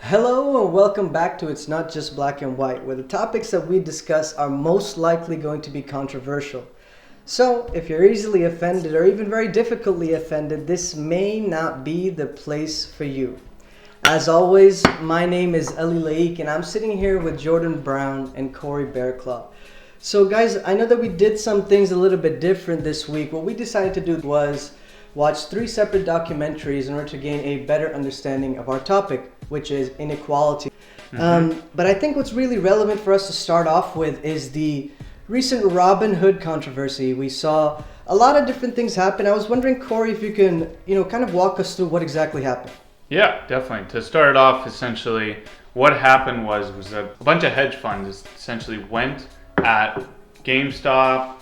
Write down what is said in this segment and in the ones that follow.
Hello and welcome back to It's Not Just Black and White, where the topics that we discuss are most likely going to be controversial. So, if you're easily offended or even very difficultly offended, this may not be the place for you. As always, my name is Eli Laik and I'm sitting here with Jordan Brown and Corey Bearclaw. So guys, I know that we did some things a little bit different this week. What we decided to do was watch 3 separate documentaries in order to gain a better understanding of our topic, which is inequality. But I think what's really relevant for us to start off with is the recent Robin Hood controversy. We saw a lot of different things happen. I was wondering, Corey, if you can, kind of walk us through what exactly happened. Yeah, definitely. To start it off, essentially, what happened was a bunch of hedge funds essentially went at GameStop,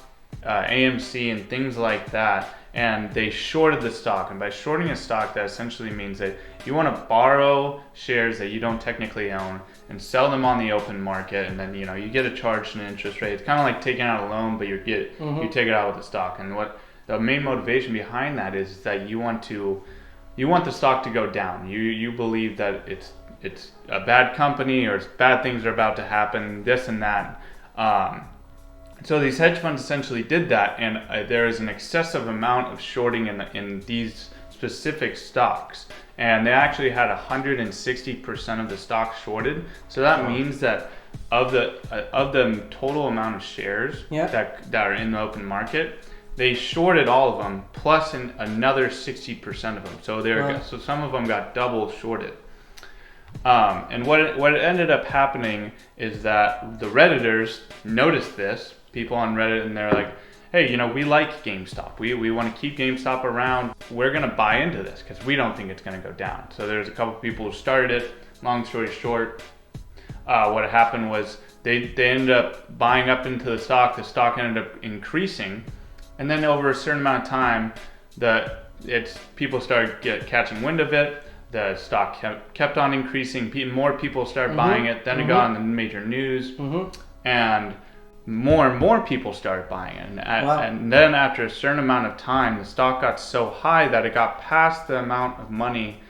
AMC, and things like that, and they shorted the stock. And by shorting a stock, that essentially means that you want to borrow shares that you don't technically own and sell them on the open market, and then you get a charge and an interest rate. It's kind of like taking out a loan, but you take it out with the stock. And what the main motivation behind that is that you want the stock to go down. You believe that it's a bad company or bad things are about to happen, this and that. So these hedge funds essentially did that, and there is an excessive amount of shorting in these specific stocks, and they actually had 160% of the stock shorted. So that means that of the total amount of shares that are in the open market, they shorted all of them plus another 60% of them. So some of them got double shorted. And what ended up happening is that the Redditors noticed this, people on Reddit, and they're like, hey, we like GameStop. We want to keep GameStop around. We're going to buy into this because we don't think it's going to go down. So there's a couple people who started it. Long story short, what happened was they ended up buying up into the stock. The stock ended up increasing. And then over a certain amount of time, people started catching wind of it. The stock kept on increasing. More people started buying it. Then it got on the major news, and more people started buying it. And then after a certain amount of time, the stock got so high that it got past the amount of money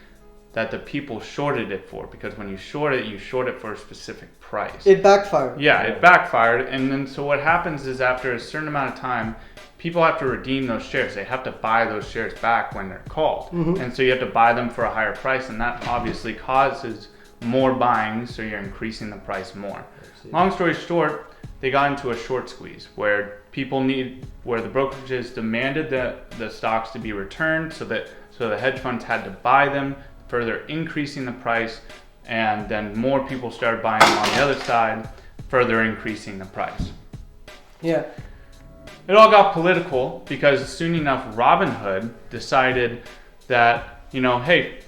that the people shorted it for. Because when you short it for a specific price. It backfired. Yeah, it backfired. And then so what happens is after a certain amount of time, people have to redeem those shares. They have to buy those shares back when they're called. And so you have to buy them for a higher price, and that obviously causes more buying, so you're increasing the price more. Long story short, they got into a short squeeze where where the brokerages demanded the stocks to be returned, so the hedge funds had to buy them, further increasing the price, and then more people started buying them on the other side, further increasing the price. Yeah. It all got political because soon enough Robin Hood decided that, hey,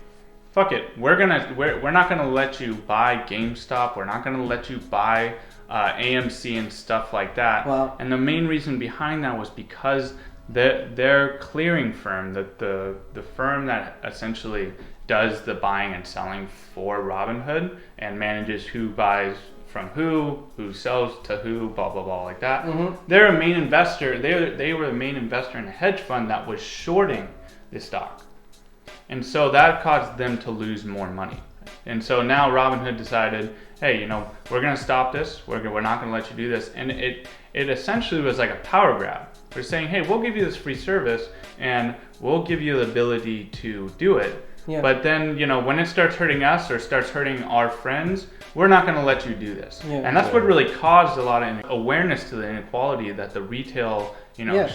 fuck it, we're not gonna let you buy GameStop, we're not gonna let you buy AMC and stuff like that. Wow. And the main reason behind that was because their clearing firm, the firm that essentially does the buying and selling for Robin Hood and manages who buys from who sells to who, blah blah blah, like that. They're a main investor. They were the main investor in a hedge fund that was shorting the stock, and so that caused them to lose more money. And so now Robin Hood decided, hey, we're gonna stop this. We're not gonna let you do this. And it essentially was like a power grab. They're saying, hey, we'll give you this free service and we'll give you the ability to do it. Yeah. But then, when it starts hurting us or starts hurting our friends, we're not going to let you do this. Yeah, and that's what really caused a lot of awareness to the inequality that the retail,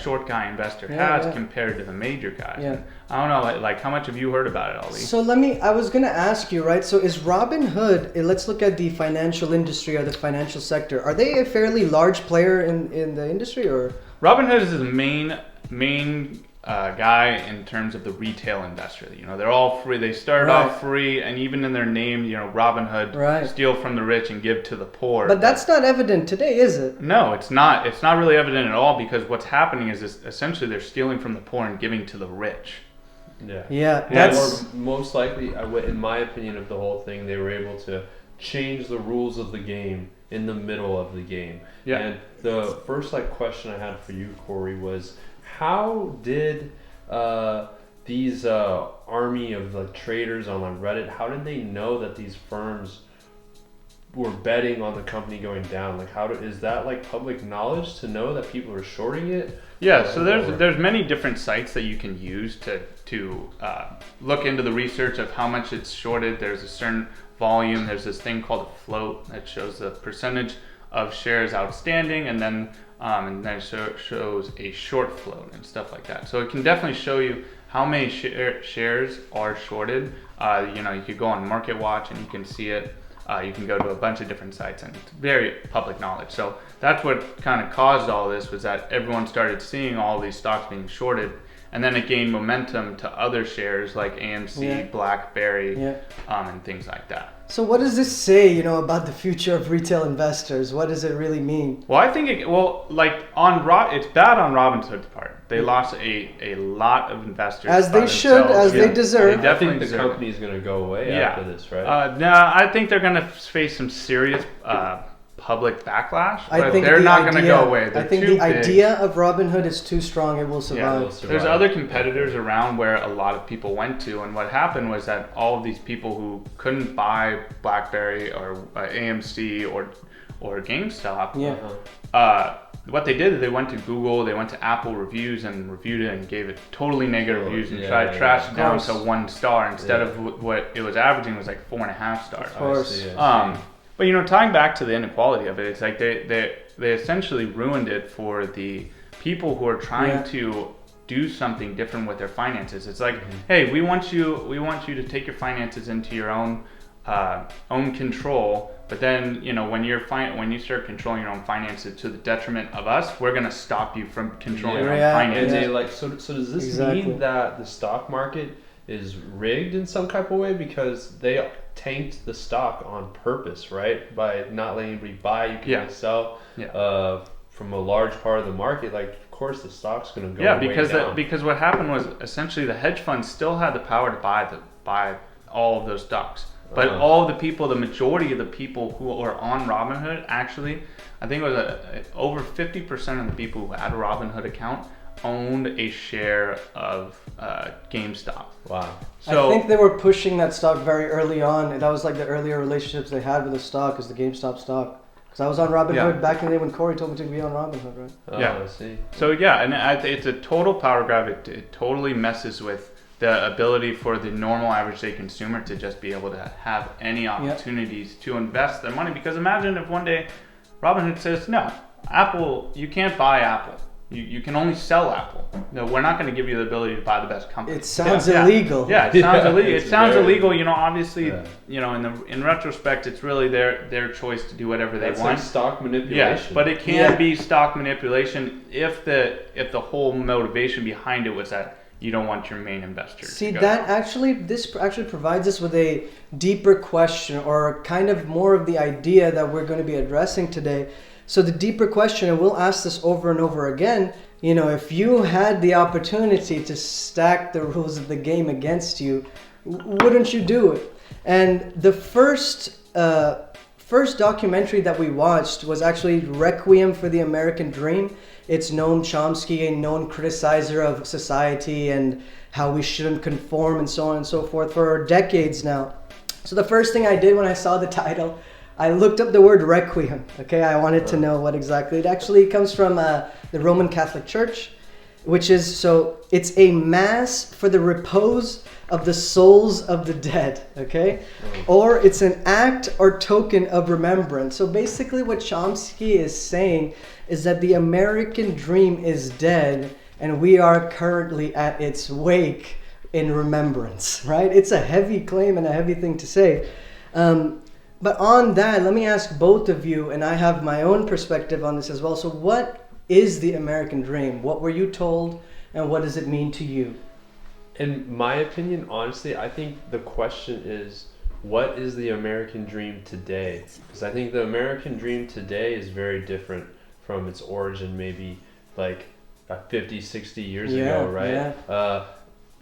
short guy investor has compared to the major guys. Yeah. And I don't know, like how much have you heard about it, Ali? So I was going to ask you, right? So is Robin Hood, let's look at the financial industry or the financial sector. Are they a fairly large player in the industry, or? Robin Hood is the main guy in terms of the retail investor. They're all free. They started off free, and even in their name, Robin Hood, steal from the rich and give to the poor. But that's not evident today, is it? No, it's not. It's not really evident at all, because what's happening is essentially they're stealing from the poor and giving to the rich. Yeah. That's or most likely, in my opinion of the whole thing, they were able to change the rules of the game in the middle of the game. Yeah. And the first question I had for you, Corey, was how did these army of like traders on like Reddit, how did they know that these firms were betting on the company going down? Like, is that like public knowledge to know that people are shorting it? Yeah, so there's many different sites that you can use to look into the research of how much it's shorted. There's a certain volume. There's this thing called a float that shows the percentage of shares outstanding, and then shows a short float and stuff like that. So it can definitely show you how many shares are shorted. You could go on Market Watch and you can see it. You can go to a bunch of different sites, and it's very public knowledge. So that's what kind of caused all this, was that everyone started seeing all these stocks being shorted, and then it gained momentum to other shares like AMC, BlackBerry, and things like that. So what does this say, about the future of retail investors? What does it really mean? Well, I think it's bad on Robinhood's part. They lost a lot of investors. As they should, as they deserve. I think the company is going to go away after this, right? No, I think they're going to face some serious public backlash, but they're not going to go away. They're I think the idea of Robinhood is too strong. It will survive. Yeah, there's other competitors around where a lot of people went to, and what happened was that all of these people who couldn't buy BlackBerry or AMC or GameStop, what they did is they went to Google, they went to Apple reviews and reviewed it and gave it totally negative reviews and tried to trash it down to 1 star instead of what it was averaging was like 4.5 stars. Of course. But tying back to the inequality of it, it's like they essentially ruined it for the people who are trying to do something different with their finances. It's like, hey, we want you to take your finances into your own control. But then, when you start controlling your own finances to the detriment of us, we're gonna stop you from controlling your own finances. And they so does this mean that the stock market is rigged in some type of way, because they tanked the stock on purpose, right? By not letting anybody buy, you can only sell from a large part of the market. Like, of course, the stock's gonna go way down. Because what happened was essentially the hedge funds still had the power to buy all of those stocks. But all the people, the majority of the people who are on Robinhood, actually, I think it was over 50% of the people who had a Robinhood account owned a share of GameStop. Wow. So, I think they were pushing that stock very early on. That was like the earlier relationships they had with the stock, is the GameStop stock. Because I was on Robinhood back in the day when Corey told me to be on Robinhood, right? I see. So it's a total power grab. It totally messes with the ability for the normal average day consumer to just be able to have any opportunities to invest their money. Because imagine if one day Robinhood says, no, Apple, you can't buy Apple. You can only sell Apple. No, we're not going to give you the ability to buy the best company. It sounds illegal. Yeah, it sounds illegal. It sounds illegal. Obviously, in retrospect, it's really their choice to do whatever they want. Like stock manipulation. Yeah, but it can be stock manipulation if the whole motivation behind it was that you don't want your main investor. See, this actually provides us with a deeper question, or kind of more of the idea that we're going to be addressing today. So the deeper question, and we'll ask this over and over again, if you had the opportunity to stack the rules of the game against you, wouldn't you do it? And the first documentary that we watched was actually Requiem for the American Dream. It's known Chomsky, a known criticizer of society and how we shouldn't conform and so on and so forth for decades now. So the first thing I did when I saw the title, I looked up the word requiem. Okay, I wanted to know what exactly. It actually comes from the Roman Catholic Church, it's a mass for the repose of the souls of the dead, okay? Or it's an act or token of remembrance. So basically what Chomsky is saying is that the American dream is dead and we are currently at its wake in remembrance, right? It's a heavy claim and a heavy thing to say. But on that, let me ask both of you, and I have my own perspective on this as well. So what is the American dream? What were you told, and what does it mean to you? In my opinion, honestly, I think the question is, what is the American dream today? Because I think the American dream today is very different from its origin maybe like 50, 60 years ago, right? Yeah.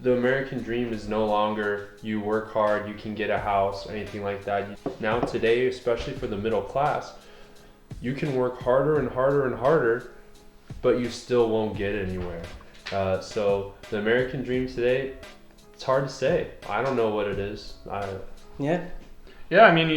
The American dream is no longer you work hard, you can get a house, anything like that. Now today, especially for the middle class, you can work harder and harder and harder, but you still won't get anywhere. So the American dream today, it's hard to say. I don't know what it is. Yeah. Yeah, I mean,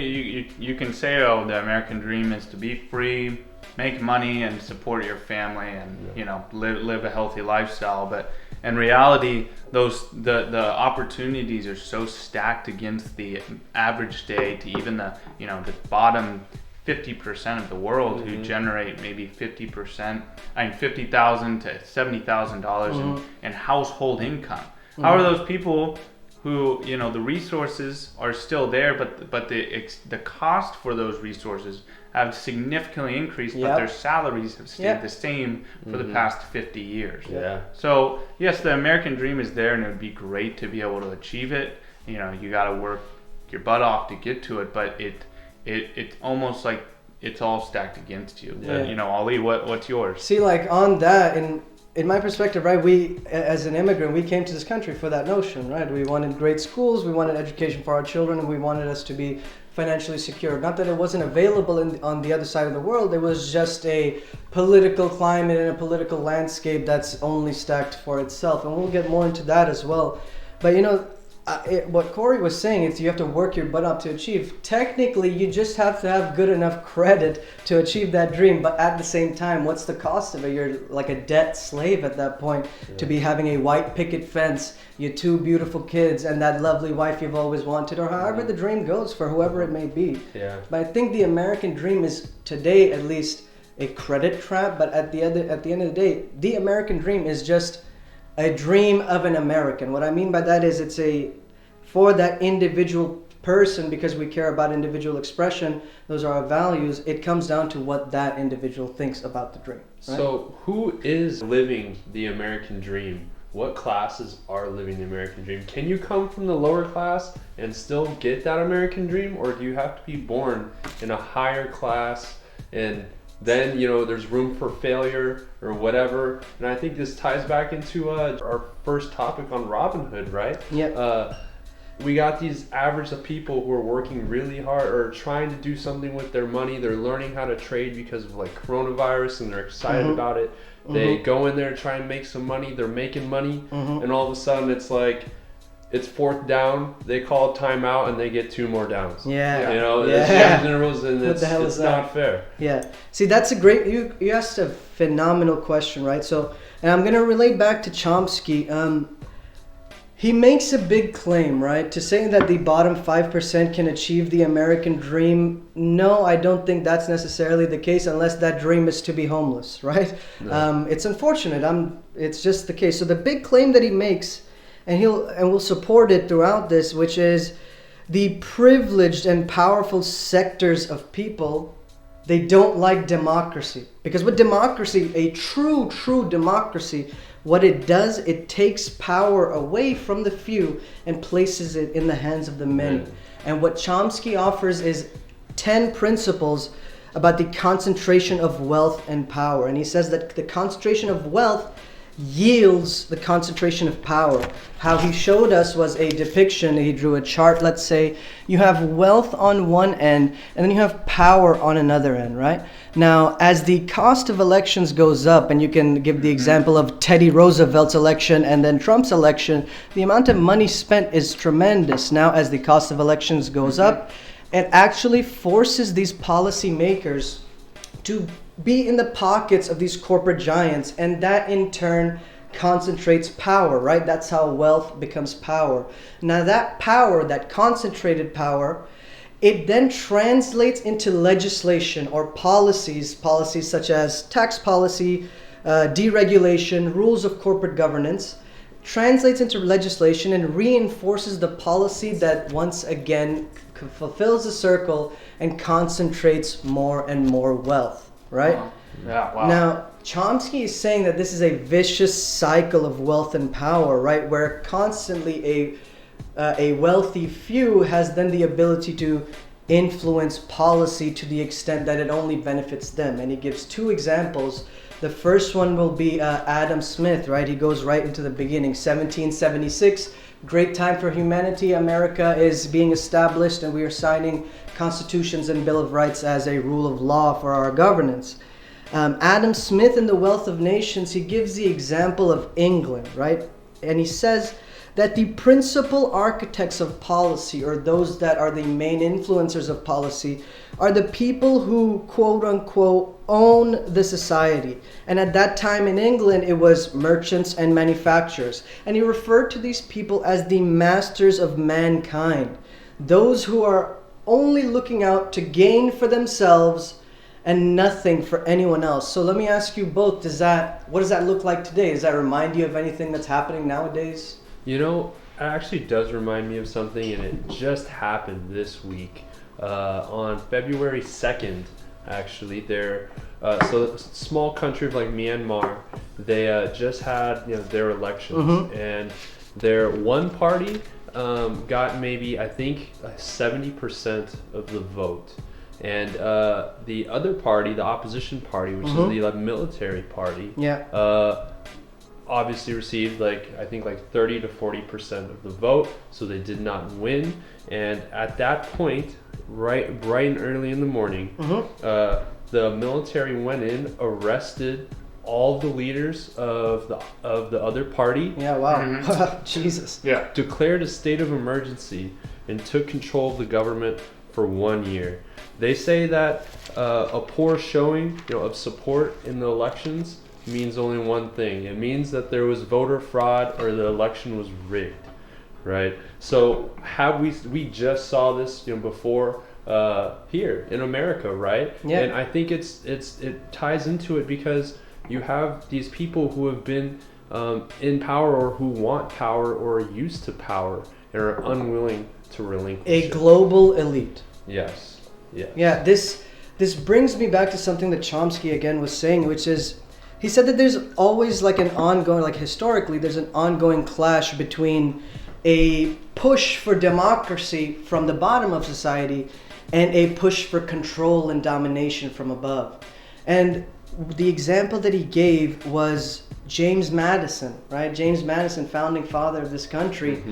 you can say, oh, the American dream is to be free, make money, and support your family, and live a healthy lifestyle. But in reality, the opportunities are so stacked against the average day to even the bottom 50% of the world who generate maybe 50%, $50,000 to $70,000 in household income. How are those people who the resources are still there, but the cost for those resources have significantly increased, but their salaries have stayed the same for the past 50 years. Yeah. So yes, the American dream is there, and it would be great to be able to achieve it. You got to work your butt off to get to it, but it's almost like it's all stacked against you. Yeah. Ali, what's yours? See, like on that, in my perspective, right, we, as an immigrant, we came to this country for that notion, right? We wanted great schools, we wanted education for our children, and we wanted us to be financially secure. Not that it wasn't available on the other side of the world, it was just a political climate and a political landscape that's only stacked for itself. And we'll get more into that as well. But what Corey was saying is you have to work your butt up to achieve. Technically, you just have to have good enough credit to achieve that dream. But at the same time, what's the cost of it? You're like a debt slave at that point to be having a white picket fence, your 2 beautiful kids, and that lovely wife you've always wanted, or however the dream goes for whoever it may be. Yeah. But I think the American dream is today at least a credit trap. But at the end of the day, the American dream is just a dream of an American. What I mean by that is it's for that individual person, because we care about individual expression, those are our values, it comes down to what that individual thinks about the dream. Right? So who is living the American dream? What classes are living the American dream? Can you come from the lower class and still get that American dream? Or do you have to be born in a higher class and then there's room for failure or whatever? And I think this ties back into our first topic on Robin Hood, right? Yeah. We got these average of people who are working really hard or trying to do something with their money. They're learning how to trade because of like coronavirus, and they're excited about it. They go in there, try and make some money. They're making money, and all of a sudden it's like it's 4th down. They call timeout, and they get 2 more downs. Yeah. It's intervals, and What the hell it's is that? not fair. Yeah. See, that's a great, you asked a phenomenal question, right? So, and I'm going to relate back to Chomsky. He makes a big claim, right? To say that the bottom 5% can achieve the American dream. No, I don't think that's necessarily the case unless that dream is to be homeless, right? No. It's unfortunate. It's just the case. So the big claim that he makes, and we'll support it throughout this, which is the privileged and powerful sectors of people, they don't like democracy. Because with democracy, a true democracy, what it does, it takes power away from the few and places it in the hands of the many. And what Chomsky offers is 10 principles about the concentration of wealth and power. And he says that the concentration of wealth yields the concentration of power. How he showed us was a depiction. He drew a chart. Let's say you have wealth on one end and then you have power on another end, right? Now, as the cost of elections goes up, and you can give the example of Teddy Roosevelt's election and then Trump's election, the amount of money spent is tremendous. Now, as the cost of elections goes up, it actually forces these policymakers to be in the pockets of these corporate giants, and that in turn concentrates power, right? That's how wealth becomes power. Now that power, that concentrated power, it then translates into legislation or policies such as tax policy, deregulation, rules of corporate governance, translates into legislation and reinforces the policy that once again fulfills the circle and concentrates more and more wealth. Right? Wow. Yeah, wow. Now, Chomsky is saying that this is a vicious cycle of wealth and power, right? Where constantly a wealthy few has then the ability to influence policy to the extent that it only benefits them. And he gives 2 examples. The first one will be Adam Smith, right? He goes right into the beginning, 1776. Great time for humanity. America is being established and we are signing constitutions and Bill of Rights as a rule of law for our governance. Adam Smith in The Wealth of Nations, he gives the example of England, right? And he says that the principal architects of policy, or those that are the main influencers of policy, are the people who, quote unquote, own the society. And at that time in England, it was merchants and manufacturers. And he referred to these people as the masters of mankind, those who are only looking out to gain for themselves and nothing for anyone else. So let me ask you both, what does that look like today? Does that remind you of anything that's happening nowadays? You know, it actually does remind me of something, and it just happened this week. On February 2nd, actually, so a small country like Myanmar, they just had their elections, and their one party got maybe, I think, 70% of the vote. And the other party, the opposition party, which is the military party, obviously received I think 30 to 40% of the vote, so they did not win. And at that point, bright and early in the morning, the military went in, arrested all the leaders of the other party. Yeah, wow. Jesus. Yeah. Declared a state of emergency and took control of the government for 1 year. They say that a poor showing of support in the elections means only one thing. It means that there was voter fraud or the election was rigged, right? So we just saw this before here in America, right? Yeah. And I think it ties into it because you have these people who have been in power, or who want power, or are used to power, and are unwilling to relinquish A it. global elite. Yes. Yeah, this brings me back to something that Chomsky again was saying, which is, he said that there's always an ongoing, historically, there's an ongoing clash between a push for democracy from the bottom of society and a push for control and domination from above. And the example that he gave was James Madison, right? James Madison, founding father of this country.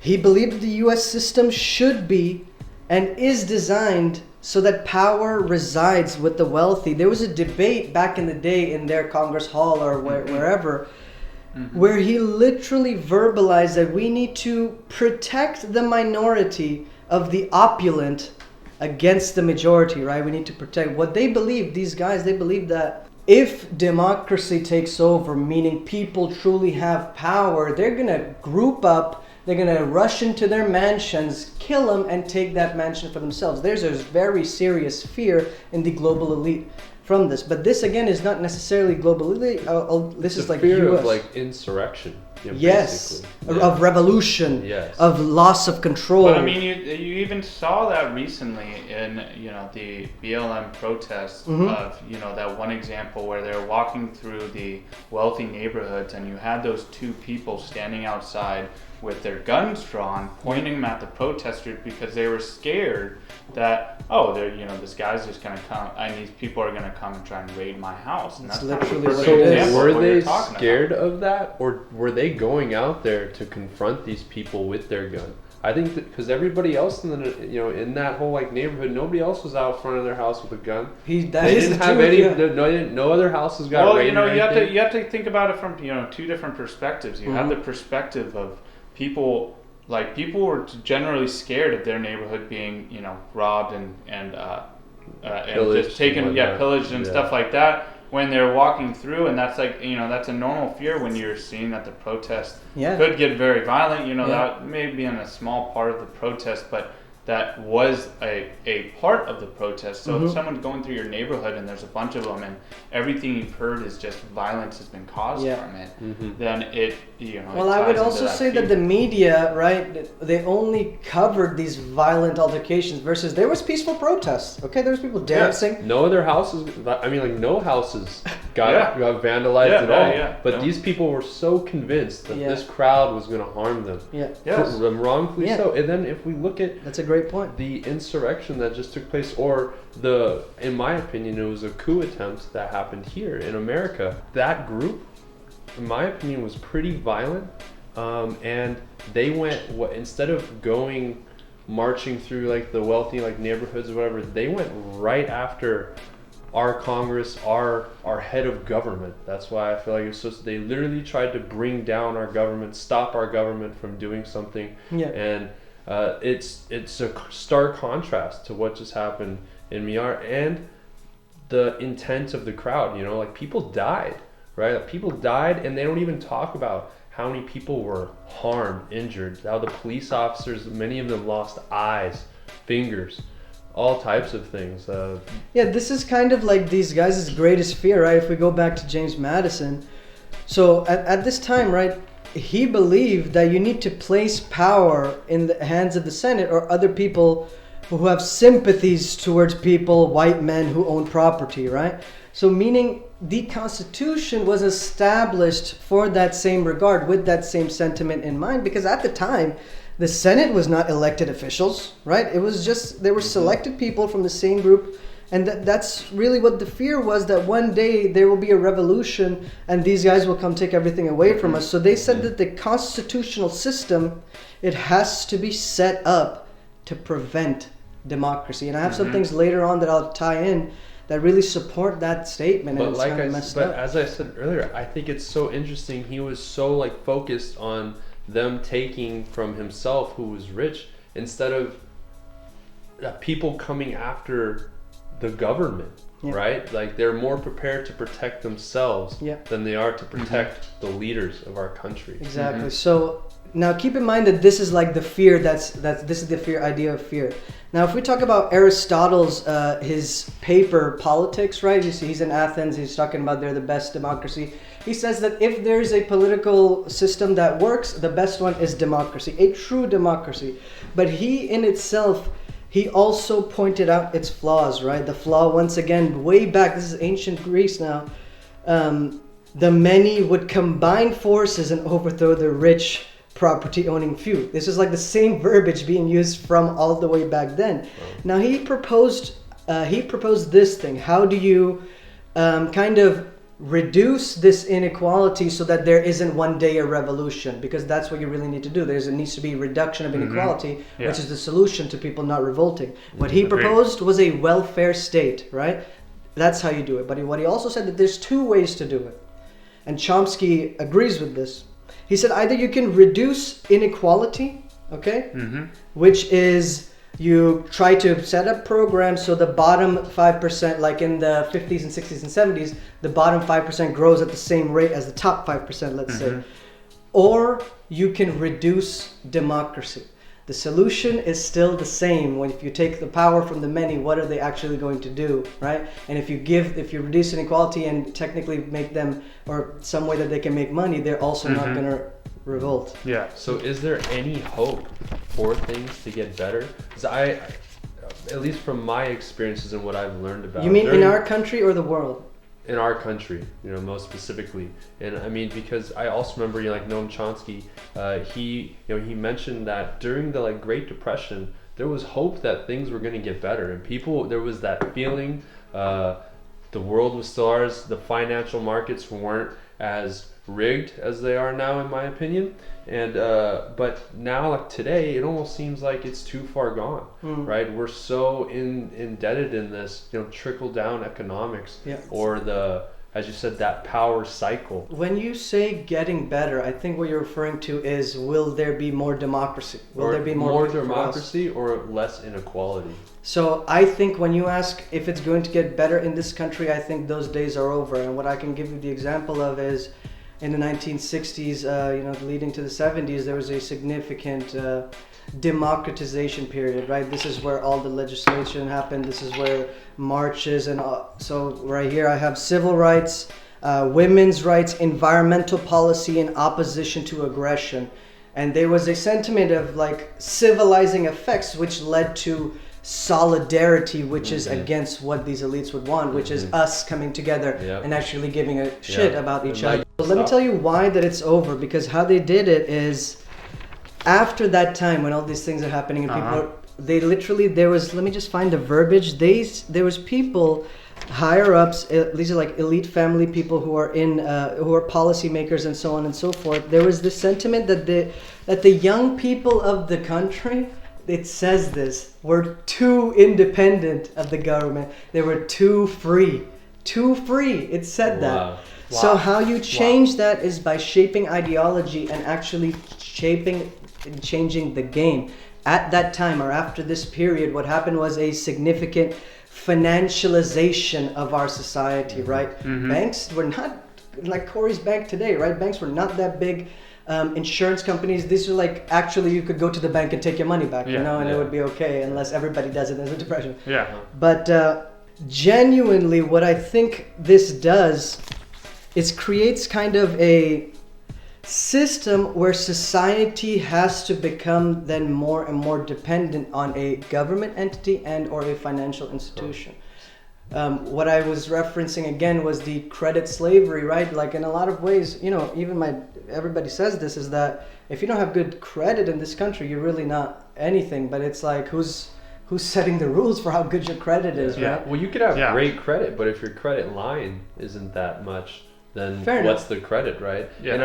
He believed the U.S. system should be and is designed so that power resides with the wealthy. There was a debate back in the day in their Congress Hall or wherever, where he literally verbalized that we need to protect the minority of the opulent against the majority, right? We need to protect what they believe. These guys, they believe that if democracy takes over, meaning people truly have power, they're going to group up, they're going to rush into their mansions, kill them, and take that mansion for themselves. There's a very serious fear in the global elite from this. But this, again, is not necessarily global elite. This is fear US. of insurrection. Yes, basically. of revolution, yes. Of loss of control. But I mean, you even saw that recently in the BLM protests of that one example where they're walking through the wealthy neighborhoods, and you had those two people standing outside with their guns drawn, pointing them at the protesters because they were scared that this guy's just gonna come, and these people are gonna come and try and raid my house. And that's literally what what So it is. were they scared of that, or were they going out there to confront these people with their gun? I think that because everybody else in that whole neighborhood, nobody else was out front of their house with a gun. They didn't have any. No other houses got raided. You have to think about it from two different perspectives. You have the perspective of people were generally scared of their neighborhood being robbed and just taken, pillaged and stuff like that when they're walking through, and that's that's a normal fear when you're seeing that the protest could get very violent. That may be in a small part of the protest, but that was a part of the protest. So if someone's going through your neighborhood and there's a bunch of them and everything you've heard is just violence has been caused from it, then it Well, I would also say that the media, right, they only covered these violent altercations versus there was peaceful protests. Okay, there was people dancing. No other houses. I mean, no houses got vandalized at all. But these people were so convinced that this crowd was going to harm them. Wrongfully so. And then if we look at that's a great point. The insurrection that just took place, or in my opinion, it was a coup attempt that happened here in America. That group, in my opinion, was pretty violent, and they went instead of marching through the wealthy neighborhoods or whatever, they went right after our Congress, our head of government. That's why I feel like it's just, they literally tried to bring down our government, stop our government from doing something. Yeah. And it's a stark contrast to what just happened in Myanmar and the intent of the crowd. You know, like people died, right? Like people died, and they don't even talk about how many people were harmed, injured, how the police officers, many of them lost eyes, fingers, all types of things. Yeah, this is kind of like these guys' greatest fear, right? If we go back to James Madison. So at this time, right, he believed that you need to place power in the hands of the Senate or other people who have sympathies towards people, white men who own property, right? So meaning the Constitution was established for that same regard, with that same sentiment in mind, because at the time, the Senate was not elected officials, right? It was just, they were selected people from the same group. And that's really what the fear was, that one day there will be a revolution and these guys will come take everything away from us. So they said that the constitutional system, it has to be set up to prevent democracy. And I have some things later on that I'll tie in that really support that statement. But and like as I said earlier, I think it's so interesting. He was so like focused on them taking from himself, who was rich, instead of people coming after the government, right? Like they're more prepared to protect themselves than they are to protect the leaders of our country. Exactly. So now keep in mind that this is like the fear this is the fear idea of fear. Now if we talk about Aristotle's his paper Politics, right? You see he's in Athens, he's talking about they're the best democracy. He says that if there's a political system that works, the best one is democracy, a true democracy. But he in itself, he also pointed out its flaws, right? The flaw, once again, way back, this is ancient Greece now, the many would combine forces and overthrow the rich property-owning few. This is like the same verbiage being used from all the way back then. Now he proposed this thing. How do you kind of reduce this inequality so that there isn't one day a revolution? Because that's what you really need to do. There needs to be reduction of inequality, which is the solution to people not revolting. What he proposed was a welfare state, right? That's how you do it. But what he also said that there's two ways to do it. And Chomsky agrees with this. He said either you can reduce inequality, okay? Which is you try to set up programs so the bottom 5%, like in the 50s and 60s and 70s, the bottom 5% grows at the same rate as the top 5%, let's say. Or you can reduce democracy. The solution is still the same. If you take the power from the many, what are they actually going to do, right? And if you reduce inequality and technically make them, or some way that they can make money, they're also not going to revolt. Yeah. So is there any hope for things to get better? Because I, at least from my experiences and what I've learned about. You mean in our country or the world? In our country, most specifically. And I mean, because I also remember, like Noam Chomsky, he mentioned that during the Great Depression, there was hope that things were going to get better, and there was that feeling, the world was still ours, the financial markets weren't as rigged as they are now, in my opinion. And but now, today, it almost seems like it's too far gone, right? We're so indebted in this, trickle down economics, or as you said, that power cycle. When you say getting better, I think what you're referring to is, will there be more democracy? Will there be more democracy or less inequality? So I think when you ask if it's going to get better in this country, I think those days are over. And what I can give you the example of is, in the 1960s, leading to the 70s, there was a significant democratization period, right? This is where all the legislation happened. This is where marches and so right here I have civil rights, women's rights, environmental policy, and opposition to aggression. And there was a sentiment of civilizing effects, which led to solidarity, which is against what these elites would want, which is us coming together and actually giving a shit about each other. But let me tell you why that it's over, because how they did it is, after that time when all these things are happening and people let me just find the verbiage. There was people, higher ups, these are elite family people who are who are policymakers and so on and so forth. There was this sentiment that the young people of the country, it says this. We're too independent of the government. They were too free. Too free. It said that. So how you change that is by shaping ideology and actually changing the game. At that time or after this period, what happened was a significant financialization of our society, right? Banks were not like Corey's bank today, right? Banks were not that big. Insurance companies, these are like, actually you could go to the bank and take your money back, you know, and it would be okay unless everybody does it. There's a depression. But genuinely what I think this does is creates kind of a system where society has to become then more and more dependent on a government entity and or a financial institution. What I was referencing again was the credit slavery, right? Like in a lot of ways, you know, even everybody says this, is that if you don't have good credit in this country, you're really not anything. But it's like, who's setting the rules for how good your credit is, right? Well, you could have great credit, but if your credit line isn't that much, then what's the credit, right? And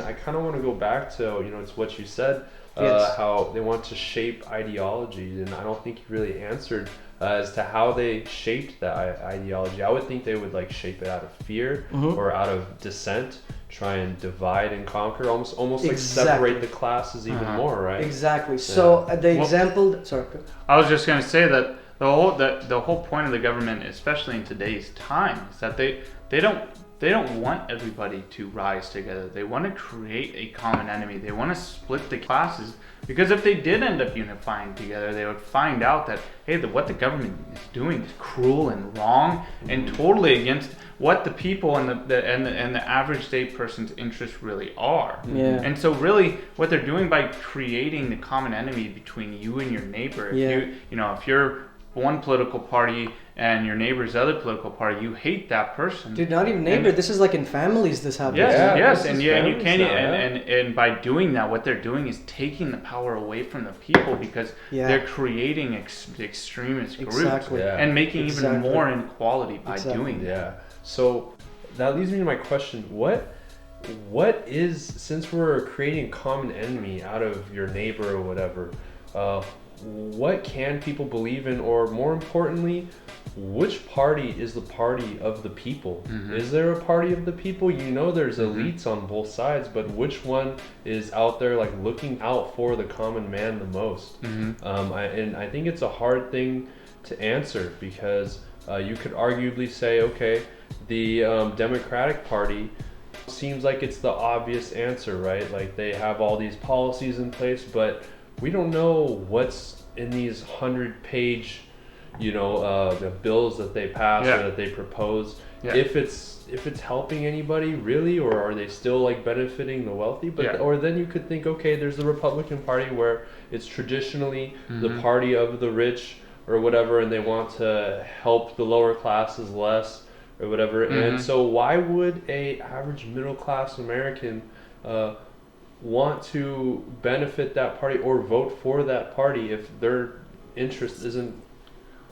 I kind of want to go back to, you know, it's what you said, how they want to shape ideology, and I don't think you really answered as to how they shaped that ideology. I would think they would like shape it out of fear or out of dissent, try and divide and conquer, almost like separate the classes even more, right? Exactly. So example, sorry. I was just going to say that the whole point of the government, especially in today's time, is that they don't want everybody to rise together. They want to create a common enemy. They want to split the classes, because if they did end up unifying together, they would find out that, hey, what the government is doing is cruel and wrong and totally against what the people and the average day person's interests really are. And so really what they're doing by creating the common enemy between you and your neighbor, if you're one political party and your neighbor's other political party, you hate that person. Dude, not even neighbor. This is like in families. This happens. And you can't. And by doing that, what they're doing is taking the power away from the people, because they're creating extremist groups and making even more inequality by doing that. So that leads me to my question: what is, since we're creating a common enemy out of your neighbor or whatever, what can people believe in, or more importantly, which party is the party of the people? Is there a party of the people? You know, there's elites on both sides, but which one is out there like looking out for the common man the most? I think it's a hard thing to answer, because you could arguably say, okay, the Democratic Party seems like it's the obvious answer, right? Like they have all these policies in place, but we don't know what's in these 100-page, the bills that they pass or that they propose. If it's helping anybody really, or are they still like benefiting the wealthy? Or then you could think, okay, there's the Republican Party, where it's traditionally the party of the rich or whatever, and they want to help the lower classes less or whatever. And so why would a average middle class American want to benefit that party or vote for that party if their interest isn't?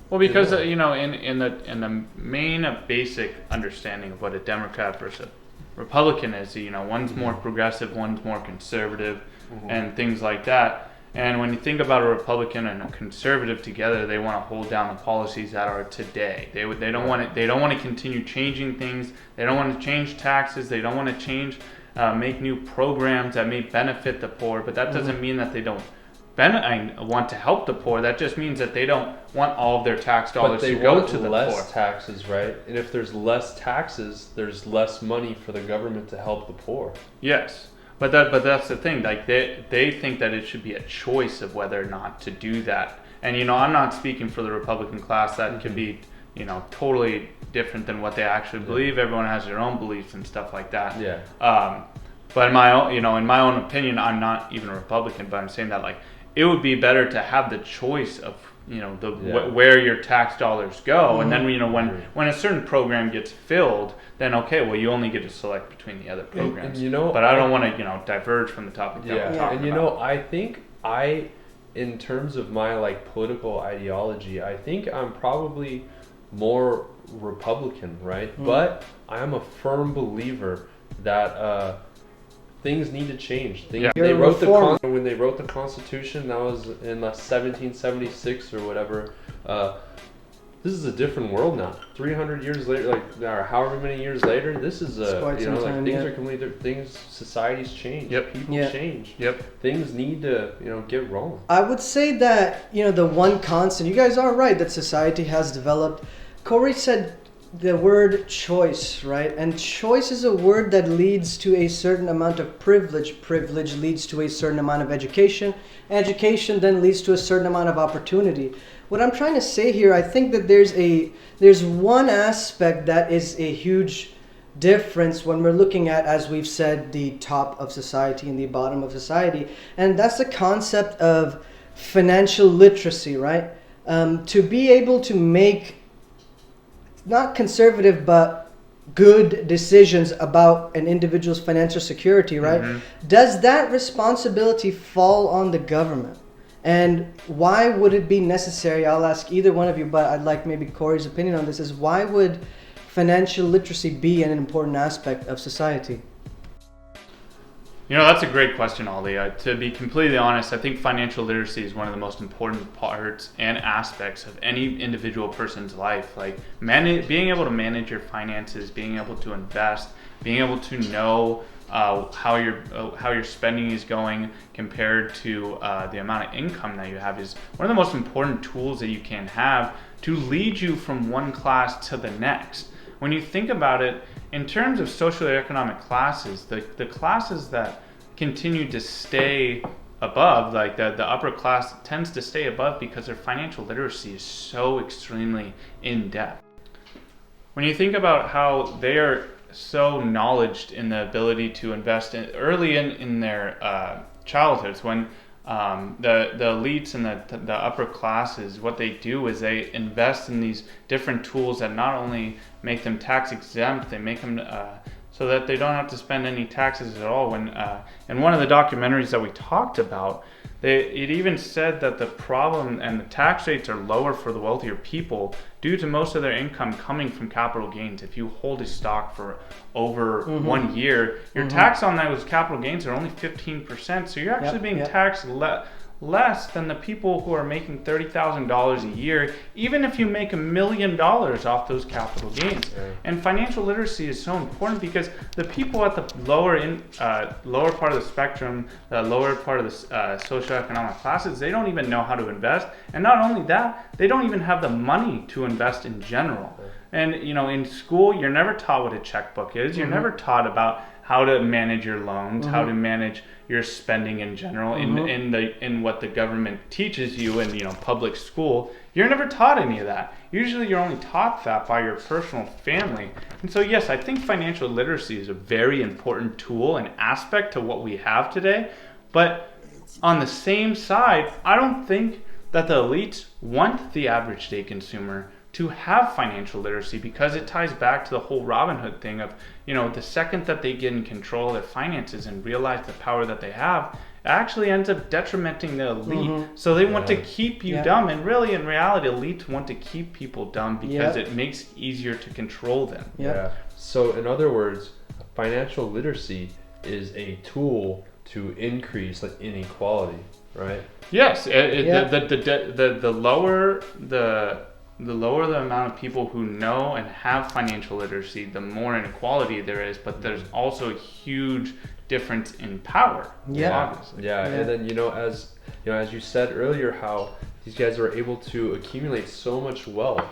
Well, because in the main basic understanding of what a Democrat versus a Republican is, one's more progressive, one's more conservative, and things like that. And when you think about a Republican and a conservative together, they want to hold down the policies that are today. They don't want to continue changing things. They don't want to change taxes. They don't want to change. Make new programs that may benefit the poor, but that doesn't mean that they don't want to help the poor. That just means that they don't want all of their tax dollars to go to the poor. Less taxes, right? And if there's less taxes, there's less money for the government to help the poor. Yes, but that's the thing. Like they think that it should be a choice of whether or not to do that. And I'm not speaking for the Republican class. That could be totally different than what they actually believe. Everyone has their own beliefs and stuff like that. But in my own opinion, I'm not even a Republican, but I'm saying that like it would be better to have the choice of where your tax dollars go, and then when a certain program gets filled, then okay, well you only get to select between the other programs. But I don't want to diverge from the topic that we're talking about. I think in terms of my like political ideology, I think I'm probably more Republican, right? But I am a firm believer that things need to change. Yeah. They wrote when they wrote the Constitution, that was in 1776 or whatever. This is a different world now. 300 years later, or however many years later, this is things are completely different. Things, societies change. Yep. People change. Yep. Things need to get rolling. I would say that the one constant. You guys are right that society has developed. Corey said the word choice, right? And choice is a word that leads to a certain amount of privilege. Privilege leads to a certain amount of education. Education then leads to a certain amount of opportunity. What I'm trying to say here, I think that there's one aspect that is a huge difference when we're looking at, as we've said, the top of society and the bottom of society. And that's the concept of financial literacy, right? To be able to make not conservative, but good decisions about an individual's financial security, right? Mm-hmm. Does that responsibility fall on the government? And why would it be necessary? I'll ask either one of you, but I'd like maybe Corey's opinion on this, is why would financial literacy be an important aspect of society? That's a great question, Aldi. To be completely honest, I think financial literacy is one of the most important parts and aspects of any individual person's life. Like being able to manage your finances, being able to invest, being able to know how your spending is going compared to the amount of income that you have is one of the most important tools that you can have to lead you from one class to the next. When you think about it, in terms of socioeconomic classes, the classes that continue to stay above, like the upper class tends to stay above because their financial literacy is so extremely in-depth. When you think about how they are so knowledged in the ability to invest early in their childhoods, when the elites and the upper classes, what they do is they invest in these different tools that not only make them tax exempt, they make them so that they don't have to spend any taxes at all. When in one of the documentaries that we talked about, it even said that the problem and the tax rates are lower for the wealthier people due to most of their income coming from capital gains. If you hold a stock for over 1 year, your tax on those capital gains are only 15%. So you're actually being taxed less than the people who are making $30,000 a year, even if you make $1 million off those capital gains. Yeah. And financial literacy is so important because the people at the lower part of the spectrum, the lower part of the socioeconomic classes, they don't even know how to invest. And not only that, they don't even have the money to invest in general. Yeah. And in school, you're never taught what a checkbook is. You're never taught about how to manage your loans, how to manage your spending in general. In what the government teaches you in public school, you're never taught any of that. Usually you're only taught that by your personal family. And so yes, I think financial literacy is a very important tool and aspect to what we have today. But on the same side, I don't think that the elites want the average day consumer to have financial literacy, because it ties back to the whole Robin Hood thing of, the second that they get in control of their finances and realize the power that they have, it actually ends up detrimenting the elite. So they want to keep you dumb. And really, in reality, elites want to keep people dumb because it makes it easier to control them. Yeah. So in other words, financial literacy is a tool to increase inequality, right? Yes. The lower the amount of people who know and have financial literacy, the more inequality there is, but there's also a huge difference in power. Obviously. And then as you said earlier, how these guys were able to accumulate so much wealth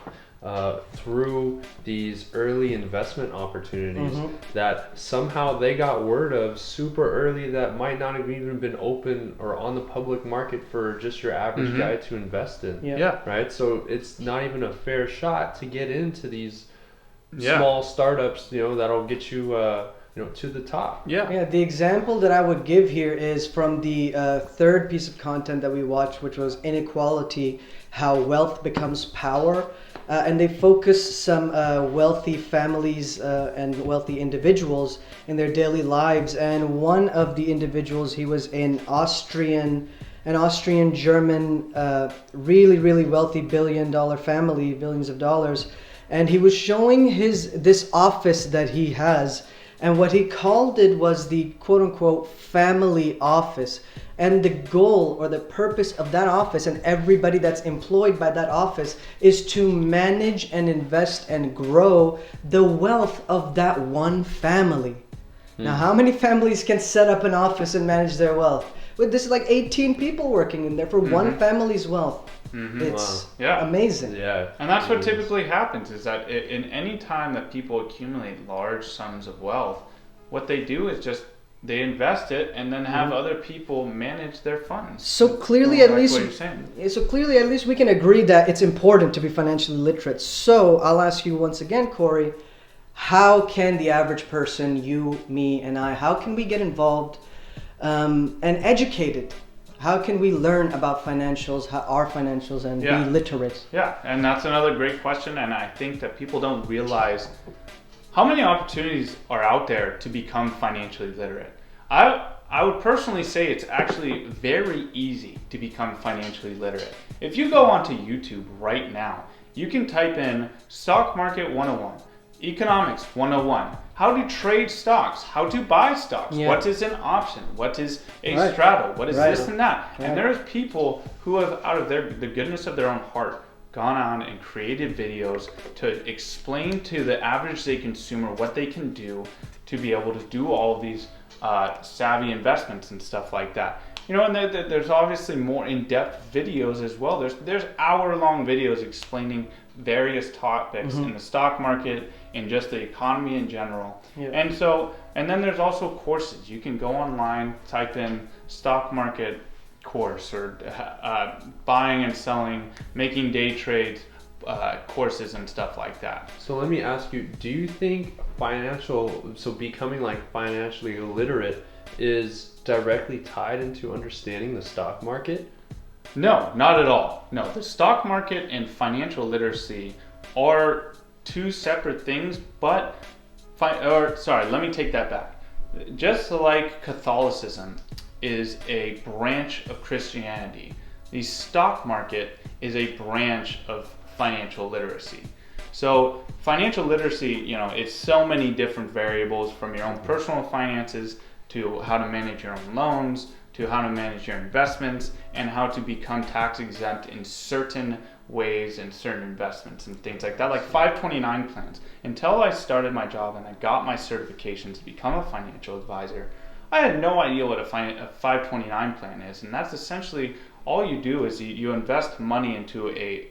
through these early investment opportunities that somehow they got word of super early that might not have even been open or on the public market for just your average guy to invest in. Right? So it's not even a fair shot to get into these small startups, that'll get you to the top. The example that I would give here is from the third piece of content that we watched, which was Inequality, How Wealth Becomes Power. And they focus some wealthy families and wealthy individuals in their daily lives. And one of the individuals, he was an Austrian-German, really, really wealthy billion-dollar family, billions of dollars. And he was showing this office that he has And what he called it was the quote unquote family office. And the goal or the purpose of that office and everybody that's employed by that office is to manage and invest and grow the wealth of that one family. Now, how many families can set up an office and manage their wealth? Well, this is like 18 people working in there for one family's wealth. It's amazing. Yeah. And that's what typically happens, is that in any time that people accumulate large sums of wealth, what they do is just they invest it and then have other people manage their funds. So clearly, at least we can agree that it's important to be financially literate. So I'll ask you once again, Corey, how can the average person, you, me, and I, how can we get involved and educated? How can we learn about financials, our financials, and be literate? Yeah, and that's another great question. And I think that people don't realize how many opportunities are out there to become financially literate. I would personally say it's actually very easy to become financially literate. If you go onto YouTube right now, you can type in Stock Market 101, Economics 101, how to trade stocks, how to buy stocks, what is an option, what is a straddle, what is this and that. And there's people who have, out of the goodness of their own heart, gone on and created videos to explain to the average day consumer what they can do to be able to do all of these savvy investments and stuff like that. You know, and there's obviously more in-depth videos as well. There's hour-long videos explaining various topics in the stock market, in just the economy in general. And then there's also courses. You can go online, type in stock market course or buying and selling, making day trades courses and stuff like that. So let me ask you, do you think becoming like financially illiterate is directly tied into understanding the stock market? No, not at all. No, the stock market and financial literacy are two separate things, but let me take that back. Just like Catholicism is a branch of Christianity, the stock market is a branch of financial literacy. So financial literacy, you know, it's so many different variables, from your own personal finances to how to manage your own loans, to how to manage your investments, and how to become tax exempt in certain ways and certain investments and things like that, like 529 plans. Until I started my job and I got my certification to become a financial advisor, I had no idea what a 529 plan is. And that's essentially all you do is you invest money into a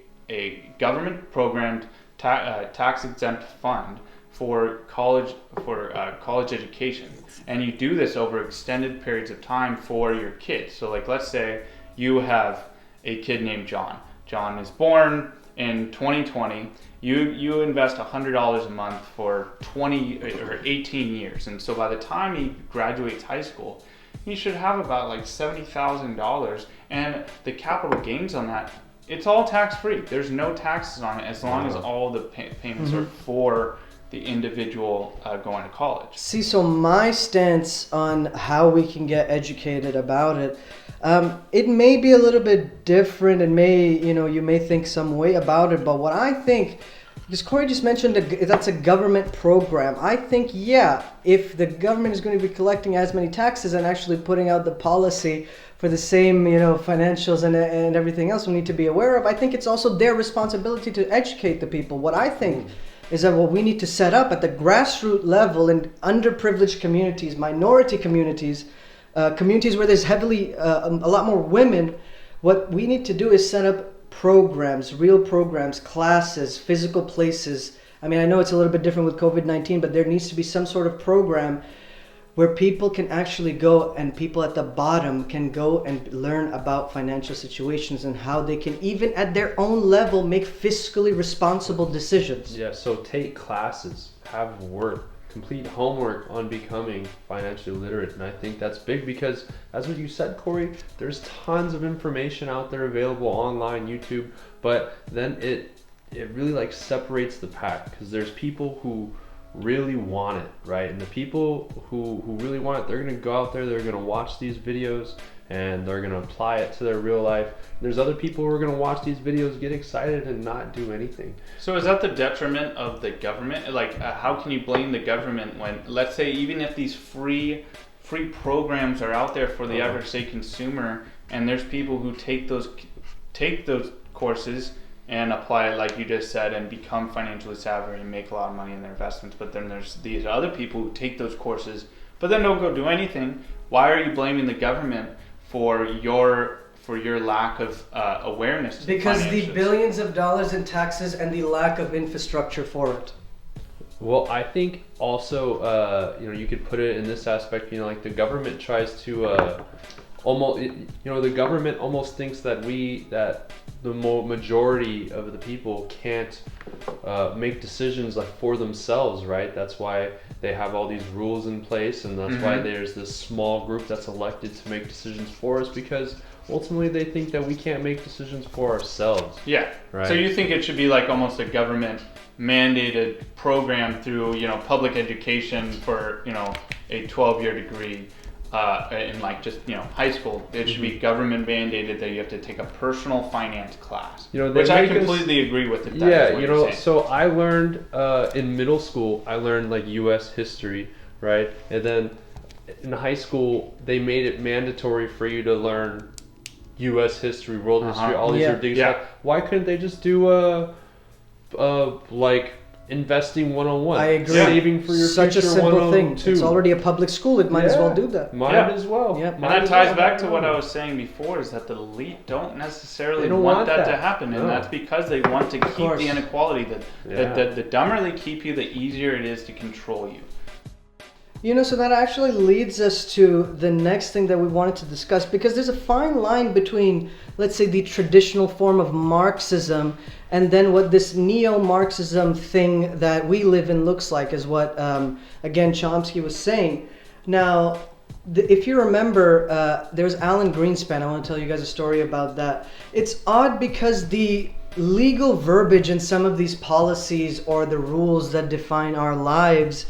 government programmed tax exempt fund for college education, and you do this over extended periods of time for your kids. So like, let's say you have a kid named John. John is born in 2020. You invest $100 a month for 20 or 18 years, and so by the time he graduates high school, he should have about like $70,000, and the capital gains on that, it's all tax free. There's no taxes on it as long as all the payments are for the individual going to college. See, so my stance on how we can get educated about it, it may be a little bit different, and you may think some way about it, but what I think, because Corey just mentioned that's a government program, I think, if the government is going to be collecting as many taxes and actually putting out the policy for the same, financials and everything else we need to be aware of, I think it's also their responsibility to educate the people. What I think is that what we need to set up at the grassroots level in underprivileged communities, minority communities, communities where there's a lot more women, what we need to do is set up programs, real programs, classes, physical places. I mean, I know it's a little bit different with COVID-19, but there needs to be some sort of program where people can actually go, and people at the bottom can go and learn about financial situations and how they can, even at their own level, make fiscally responsible decisions. Yeah, so take classes, have work, complete homework on becoming financially literate. And I think that's big because, as what you said, Corey, there's tons of information out there available online, YouTube, but then it really like separates the pack, because there's people who really want it, right? And the people who really want it, they're going to go out there, they're going to watch these videos, and they're going to apply it to their real life. And there's other people who are going to watch these videos, get excited, and not do anything. So is that the detriment of the government? Like, how can you blame the government when, let's say, even if these free programs are out there for the everyday consumer, and there's people who take those courses and apply it, like you just said, and become financially savvy and make a lot of money in their investments, but then there's these other people who take those courses but then don't go do anything. Why are you blaming the government for your lack of awareness to because the finances? billions of dollars in taxes and the lack of infrastructure for it. Well, I think also, you could put it in this aspect, like the government tries to the government almost thinks that the majority of the people can't make decisions like for themselves, right? That's why they have all these rules in place, and that's why there's this small group that's elected to make decisions for us, because ultimately they think that we can't make decisions for ourselves. Yeah. Right. So you think it should be like almost a government mandated program through, public education for, a 12-year degree in like just, high school. It should be government mandated that you have to take a personal finance class, which I completely agree with. If that is what you're saying. So I learned in middle school, I learned like U.S. history, right? And then in high school, they made it mandatory for you to learn U.S. history, world history, all these ridiculous stuff. Why couldn't they just do like investing 101? I agree. Saving for your Such future a simple thing. 102. It's already a public school. It might as well do that. Might as well. Yeah. And that ties back to what I was saying before, is that the elite don't necessarily want that to happen. And that's because they want to keep the inequality. The dumber they keep you, the easier it is to control you. So that actually leads us to the next thing that we wanted to discuss, because there's a fine line between, let's say, the traditional form of Marxism and then what this neo-Marxism thing that we live in looks like, is what, again, Chomsky was saying. Now, if you remember, there's Alan Greenspan. I want to tell you guys a story about that. It's odd because the legal verbiage in some of these policies or the rules that define our lives,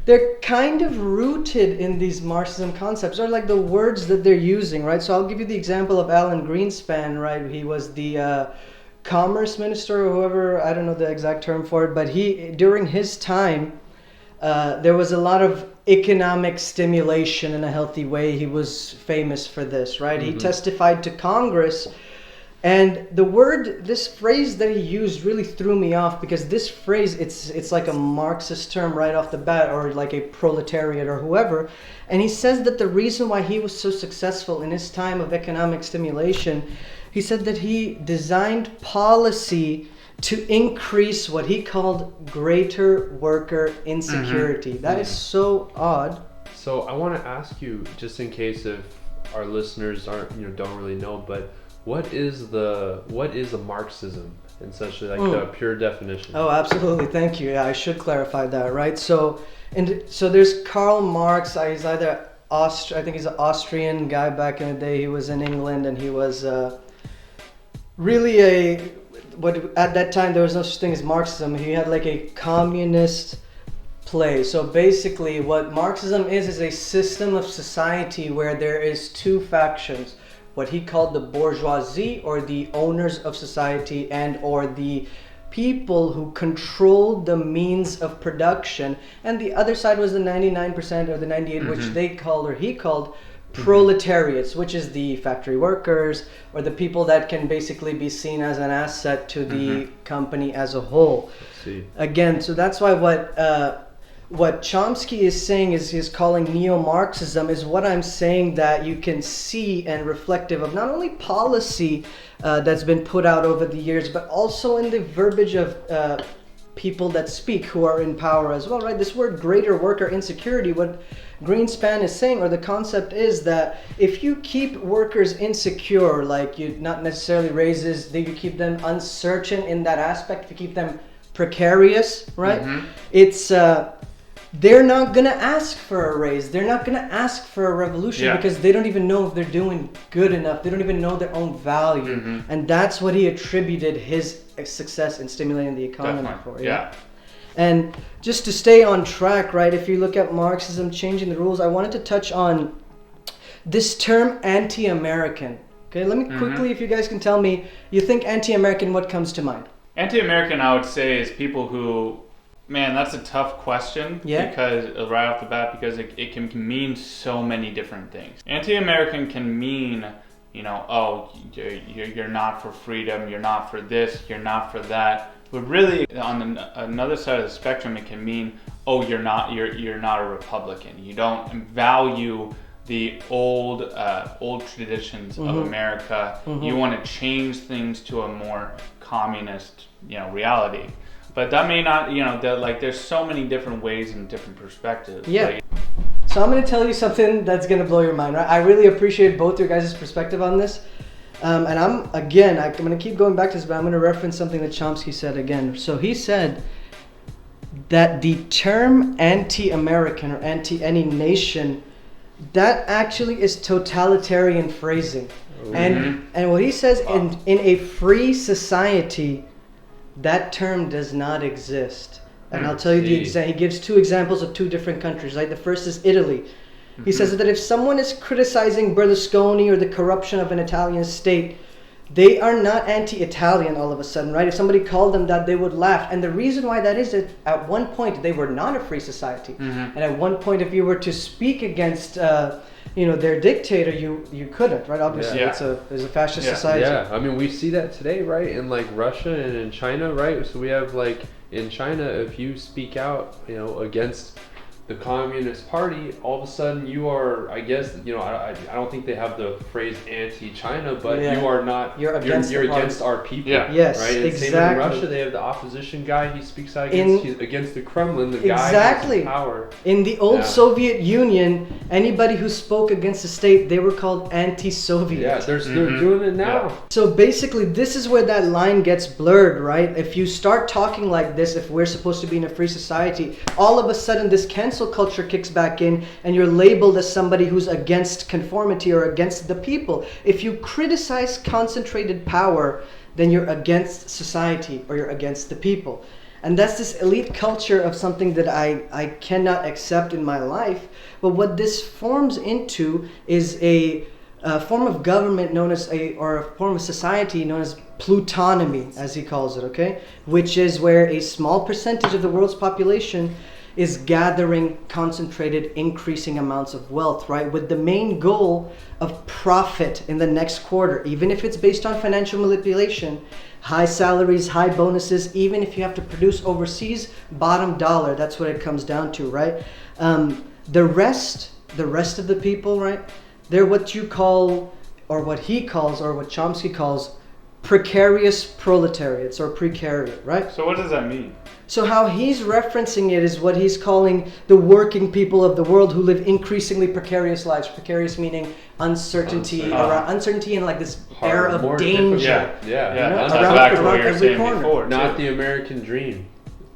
they're kind of rooted in these Marxism concepts, or like the words that they're using, right? So I'll give you the example of Alan Greenspan, right? He was the commerce minister or whoever, I don't know the exact term for it, but during his time, there was a lot of economic stimulation in a healthy way. He was famous for this, right? He testified to Congress. And this phrase that he used really threw me off, because this phrase, it's like a Marxist term right off the bat, or like a proletariat or whoever. And he says that the reason why he was so successful in his time of economic stimulation, he said that he designed policy to increase what he called greater worker insecurity. That is so odd. So I want to ask you, just in case if our listeners don't really know, but what is a Marxism, essentially, like the pure definition? Oh, absolutely. Thank you. Yeah, I should clarify that, right? So there's Karl Marx. He's either I think he's an Austrian guy back in the day. He was in England, and he was really at that time there was no such thing as Marxism. He had like a communist play. So basically, what Marxism is a system of society where there is two factions. What he called the bourgeoisie, or the owners of society, and or the people who controlled the means of production, and the other side was the 99% or the 98%, which he called proletariats, which is the factory workers, or the people that can basically be seen as an asset to the company as a whole. Again, so that's why what Chomsky is saying is calling neo-Marxism is what I'm saying, that you can see and reflective of not only policy that's been put out over the years, but also in the verbiage of people that speak who are in power as well, right? This word greater worker insecurity, what Greenspan is saying, or the concept is that if you keep workers insecure, like you not necessarily raises, that you keep them uncertain in that aspect, if you keep them precarious, right? It's they're not going to ask for a raise. They're not going to ask for a revolution because they don't even know if they're doing good enough. They don't even know their own value. And that's what he attributed his success in stimulating the economy for. And just to stay on track, right, if you look at Marxism changing the rules, I wanted to touch on this term anti-American. Okay, let me quickly, if you guys can tell me, you think anti-American, what comes to mind? Anti-American, I would say, is people who, man, that's a tough question. Yeah. Because right off the bat, because it can mean so many different things. Anti-American can mean, you know, oh, you're not for freedom, you're not for this, you're not for that. But really, on another side of the spectrum, it can mean, oh, you're not a Republican. You don't value the old traditions of America. You want to change things to a more communist, you know, reality. But that may not, you know, like there's so many different ways and different perspectives. Yeah. Like, so I'm going to tell you something that's going to blow your mind, right? I really appreciate both your guys' perspective on this. And I'm going to keep going back to this, but I'm going to reference something that Chomsky said again. So he said that the term anti-American or anti-any nation, that actually is totalitarian phrasing. And what he says, in a free society, that term does not exist. And I'll tell you he gives two examples of two different countries, right? The first is Italy. He says that if someone is criticizing Berlusconi or the corruption of an Italian state, they are not anti-Italian all of a sudden, right? If somebody called them that, they would laugh. And the reason why that is that at one point they were not a free society. And at one point, if you were to speak against their dictator, you couldn't, right? Obviously, it's a fascist society. Yeah, I mean, we see that today, right? In like Russia and in China, right? So we have like in China, if you speak out, you know, against the Communist Party, all of a sudden you are, I guess, you know, I don't think they have the phrase anti-China, but you are not, you're against our people. Yeah. Yes, right? And exactly. same in Russia, they have the opposition guy, he speaks out against the Kremlin, the guy who's in power. In the old Soviet Union, anybody who spoke against the state, they were called anti-Soviet. Yeah, they're doing it now. Yeah. So basically, this is where that line gets blurred, right? If you start talking like this, if we're supposed to be in a free society, all of a sudden this cancel culture kicks back in and you're labeled as somebody who's against conformity or against the people. If you criticize concentrated power, then you're against society or you're against the people. And that's this elite culture of something that I cannot accept in my life. But what this forms into is a form of government known as or a form of society known as plutonomy, as he calls it, okay? Which is where a small percentage of the world's population is gathering concentrated, increasing amounts of wealth, right? With the main goal of profit in the next quarter, even if it's based on financial manipulation, high salaries, high bonuses, even if you have to produce overseas, bottom dollar, that's what it comes down to, right? The rest of the people, right? They're what you call, or what he calls, or what Chomsky calls, precarious proletariats or precariat, right? So what does that mean? So how he's referencing it is what he's calling the working people of the world who live increasingly precarious lives. Precarious meaning uncertainty and like this air of danger. Yeah. You know, That's exactly what you were saying before. Not the American dream.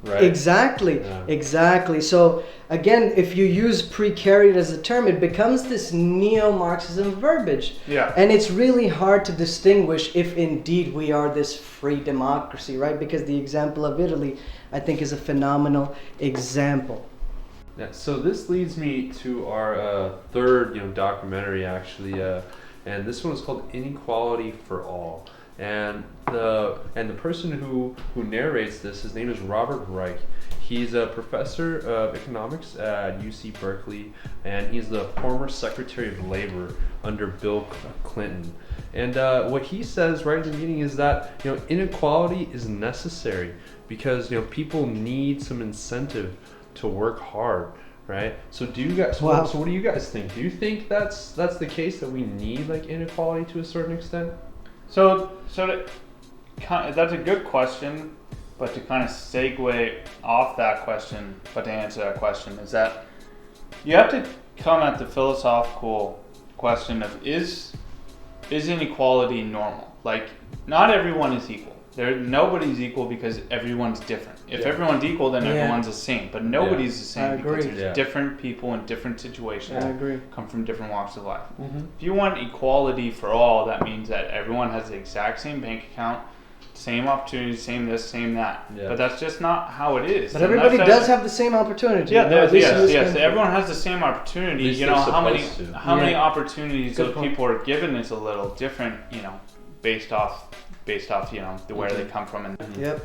Right. Exactly. So again, if you use precariat as a term, it becomes this neo-Marxism verbiage. Yeah. And it's really hard to distinguish if indeed we are this free democracy, right? Because the example of Italy, I think, is a phenomenal example. Yeah. So this leads me to our third, documentary actually, and this one is called Inequality For All. And the person who narrates this, his name is Robert Reich. He's a professor of economics at UC Berkeley, and he's the former Secretary of Labor under Bill Clinton. And what he says right in the beginning is that inequality is necessary because people need some incentive to work hard, right? So do you guys? Wow. So what do you guys think? Do you think that's the case, that we need like inequality to a certain extent? So that's a good question, but to kind of segue off that question, but to answer that question, is that you have to come at the philosophical question of is inequality normal? Like, not everyone is equal. Nobody's equal because everyone's different. If everyone's equal, then everyone's the same. But nobody's the same because there's different people in different situations. I agree. Come from different walks of life. Mm-hmm. If you want equality for all, that means that everyone has the exact same bank account, same opportunities, same this, same that. Yeah. But that's just not how it is. But everybody does have the same opportunity. Yeah, at least in this yes. country. Everyone has the same opportunity. least You know, they're how many supposed to. many opportunities Good those point. people are given is a little different, you know, based off you know, where they come from. And Yep.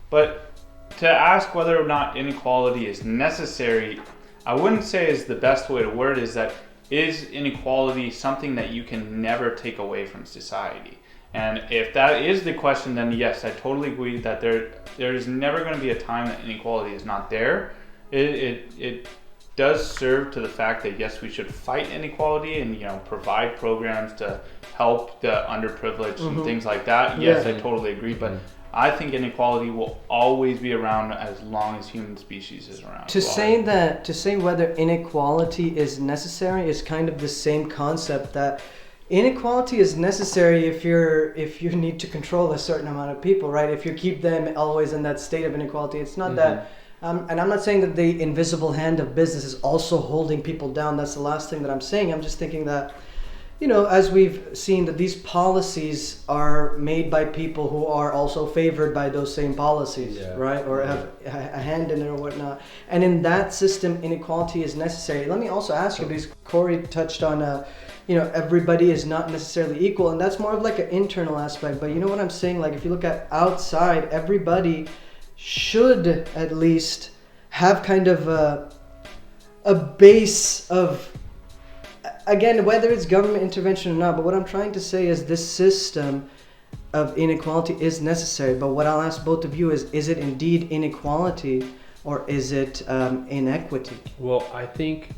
but to ask whether or not inequality is necessary, I wouldn't say is the best way to word is that is inequality something that you can never take away from society? And if that is the question, then yes, I totally agree that there is never going to be a time that inequality is not there. It does serve to the fact that yes, we should fight inequality and, you know, provide programs to help the underprivileged and things like that. Yes, I totally agree, but I think inequality will always be around as long as human species is around. To say whether inequality is necessary is kind of the same concept that inequality is necessary if you need to control a certain amount of people, right? If you keep them always in that state of inequality, it's not that. And I'm not saying that the invisible hand of business is also holding people down. That's the last thing that I'm saying. I'm just thinking that, you know, as we've seen that these policies are made by people who are also favored by those same policies, right? Or have a hand in it or whatnot. And in that system, inequality is necessary. Let me also ask you, because Corey touched on, you know, everybody is not necessarily equal. And that's more of like an internal aspect. But you know what I'm saying? Like if you look at outside, everybody should at least have kind of a base of, again, whether it's government intervention or not, but what I'm trying to say is this system of inequality is necessary. But what I'll ask both of you is it indeed inequality or is it inequity? Well, I think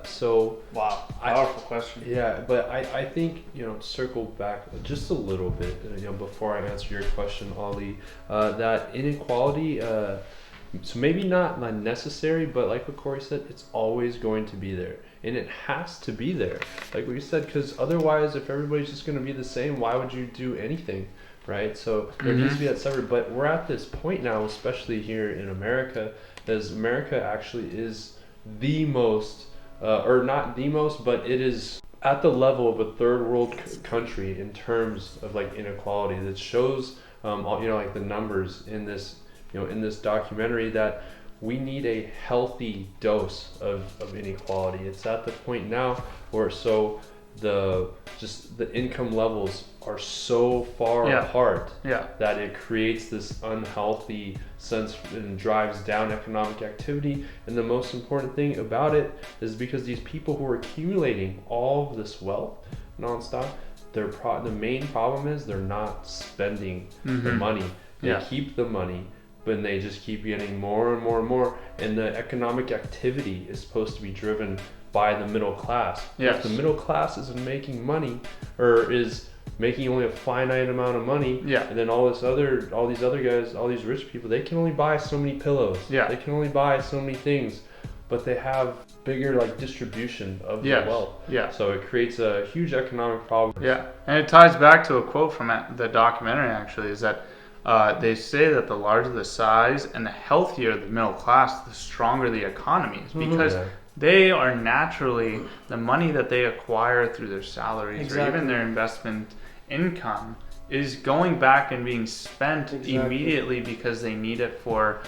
so. Wow, powerful question. Yeah, but I think, you know, circle back just a little bit, you know, before I answer your question, Ali, that inequality, so maybe not necessary, but like what Corey said, it's always going to be there. And it has to be there, like we said, because otherwise, if everybody's just going to be the same, why would you do anything, right? So there needs to be that separate. But we're at this point now, especially here in America, as America actually is the most, or not the most, but it is at the level of a third world country in terms of like inequality. That shows, you know, like the numbers in this, you know, in this documentary that we need a healthy dose of inequality. It's at the point now where the income levels are so far apart that it creates this unhealthy sense and drives down economic activity. And the most important thing about it is because these people who are accumulating all of this wealth nonstop, the main problem is they're not spending the money. They keep the money, but they just keep getting more and more and more. And the economic activity is supposed to be driven by the middle class. Yes. If the middle class isn't making money, or is making only a finite amount of money, and then all these other guys, all these rich people, they can only buy so many pillows. They can only buy so many things, but they have bigger like distribution of the wealth. So it creates a huge economic problem. And it ties back to a quote from the documentary actually, is that they say that the larger the size and the healthier the middle class, the stronger the economy is, because they are naturally, the money that they acquire through their salaries or even their investment income is going back and being spent immediately because they need it for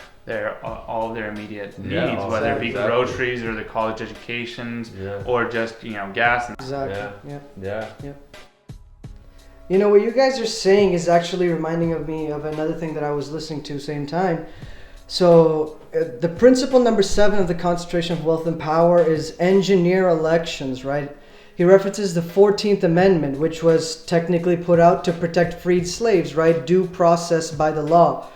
all their immediate needs, whether it be groceries or the college educations or just, you know, gas. You know, what you guys are saying is actually reminding me of another thing that I was listening to same time. So the principle number 7 of the concentration of wealth and power is engineer elections, right? He references the 14th Amendment, which was technically put out to protect freed slaves, right? Due process by the law.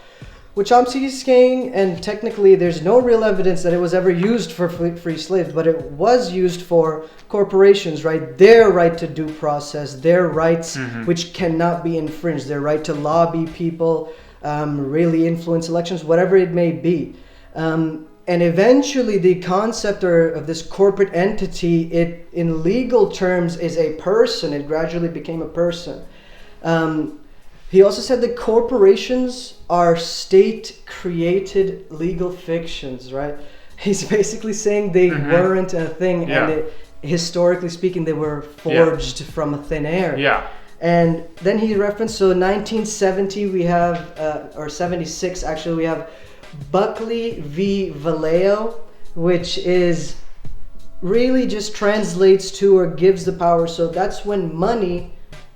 Which Chomsky is saying, and technically there's no real evidence that it was ever used for free slaves, but it was used for corporations, right? Their right to due process, their rights which cannot be infringed, their right to lobby people, really influence elections, whatever it may be. And eventually the concept of this corporate entity, it in legal terms is a person. It gradually became a person. He also said that corporations are state-created legal fictions, right? He's basically saying they weren't a thing, and historically speaking, they were forged from thin air. And then he referenced, so 1970 we have, or 76 actually, we have Buckley v. Vallejo, which is really just translates to or gives the power. So that's when money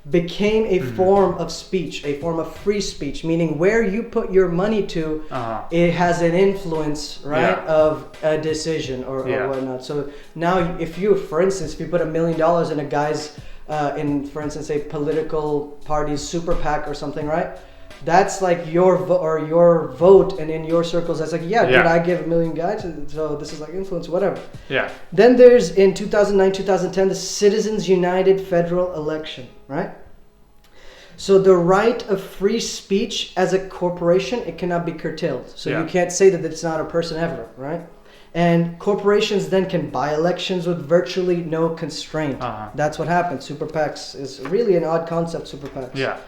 became a form of speech, a form of free speech, meaning where you put your money to, it has an influence, right, of a decision or whatnot. So now if you, for instance, if you put $1 million in a guy's, for instance, a political party's super PAC or something, right? That's like your vote, and in your circles, that's like, dude, I give $1 million guys, so this is like influence, whatever. Yeah. Then there's in 2009, 2010, the Citizens United federal election, right? So the right of free speech as a corporation, it cannot be curtailed. So you can't say that it's not a person ever, right? And corporations then can buy elections with virtually no constraint. That's what happens. Super PACs is really an odd concept, super PACs. Yeah.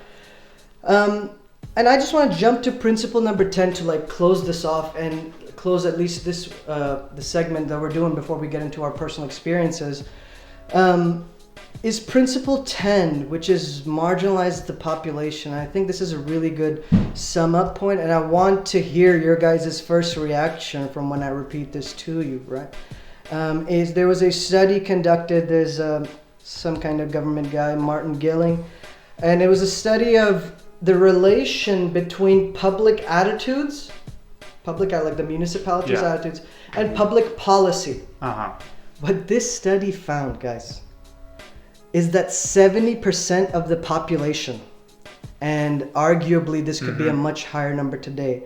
And I just want to jump to principle number 10 to like close this off and close at least this the segment that we're doing before we get into our personal experiences. Is principle 10, which is marginalize the population. I think this is a really good sum up point, and I want to hear your guys' first reaction from when I repeat this to you, right? There was a study conducted, there's some kind of government guy, Martin Gilling, and it was a study of the relation between public attitudes, like the municipalities' attitudes, and public policy. What this study found, guys, is that 70% of the population, and arguably this could be a much higher number today,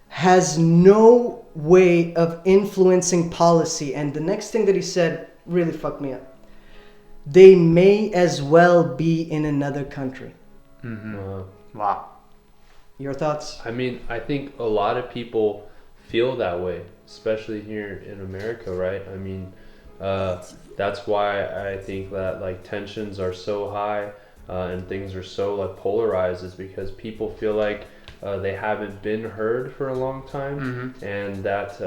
has no way of influencing policy. And the next thing that he said really fucked me up. They may as well be in another country. Wow. Your thoughts? I mean, I think a lot of people feel that way, especially here in America, right? I mean, that's why I think that like tensions are so high and things are so like polarized, is because people feel like they haven't been heard for a long time, and that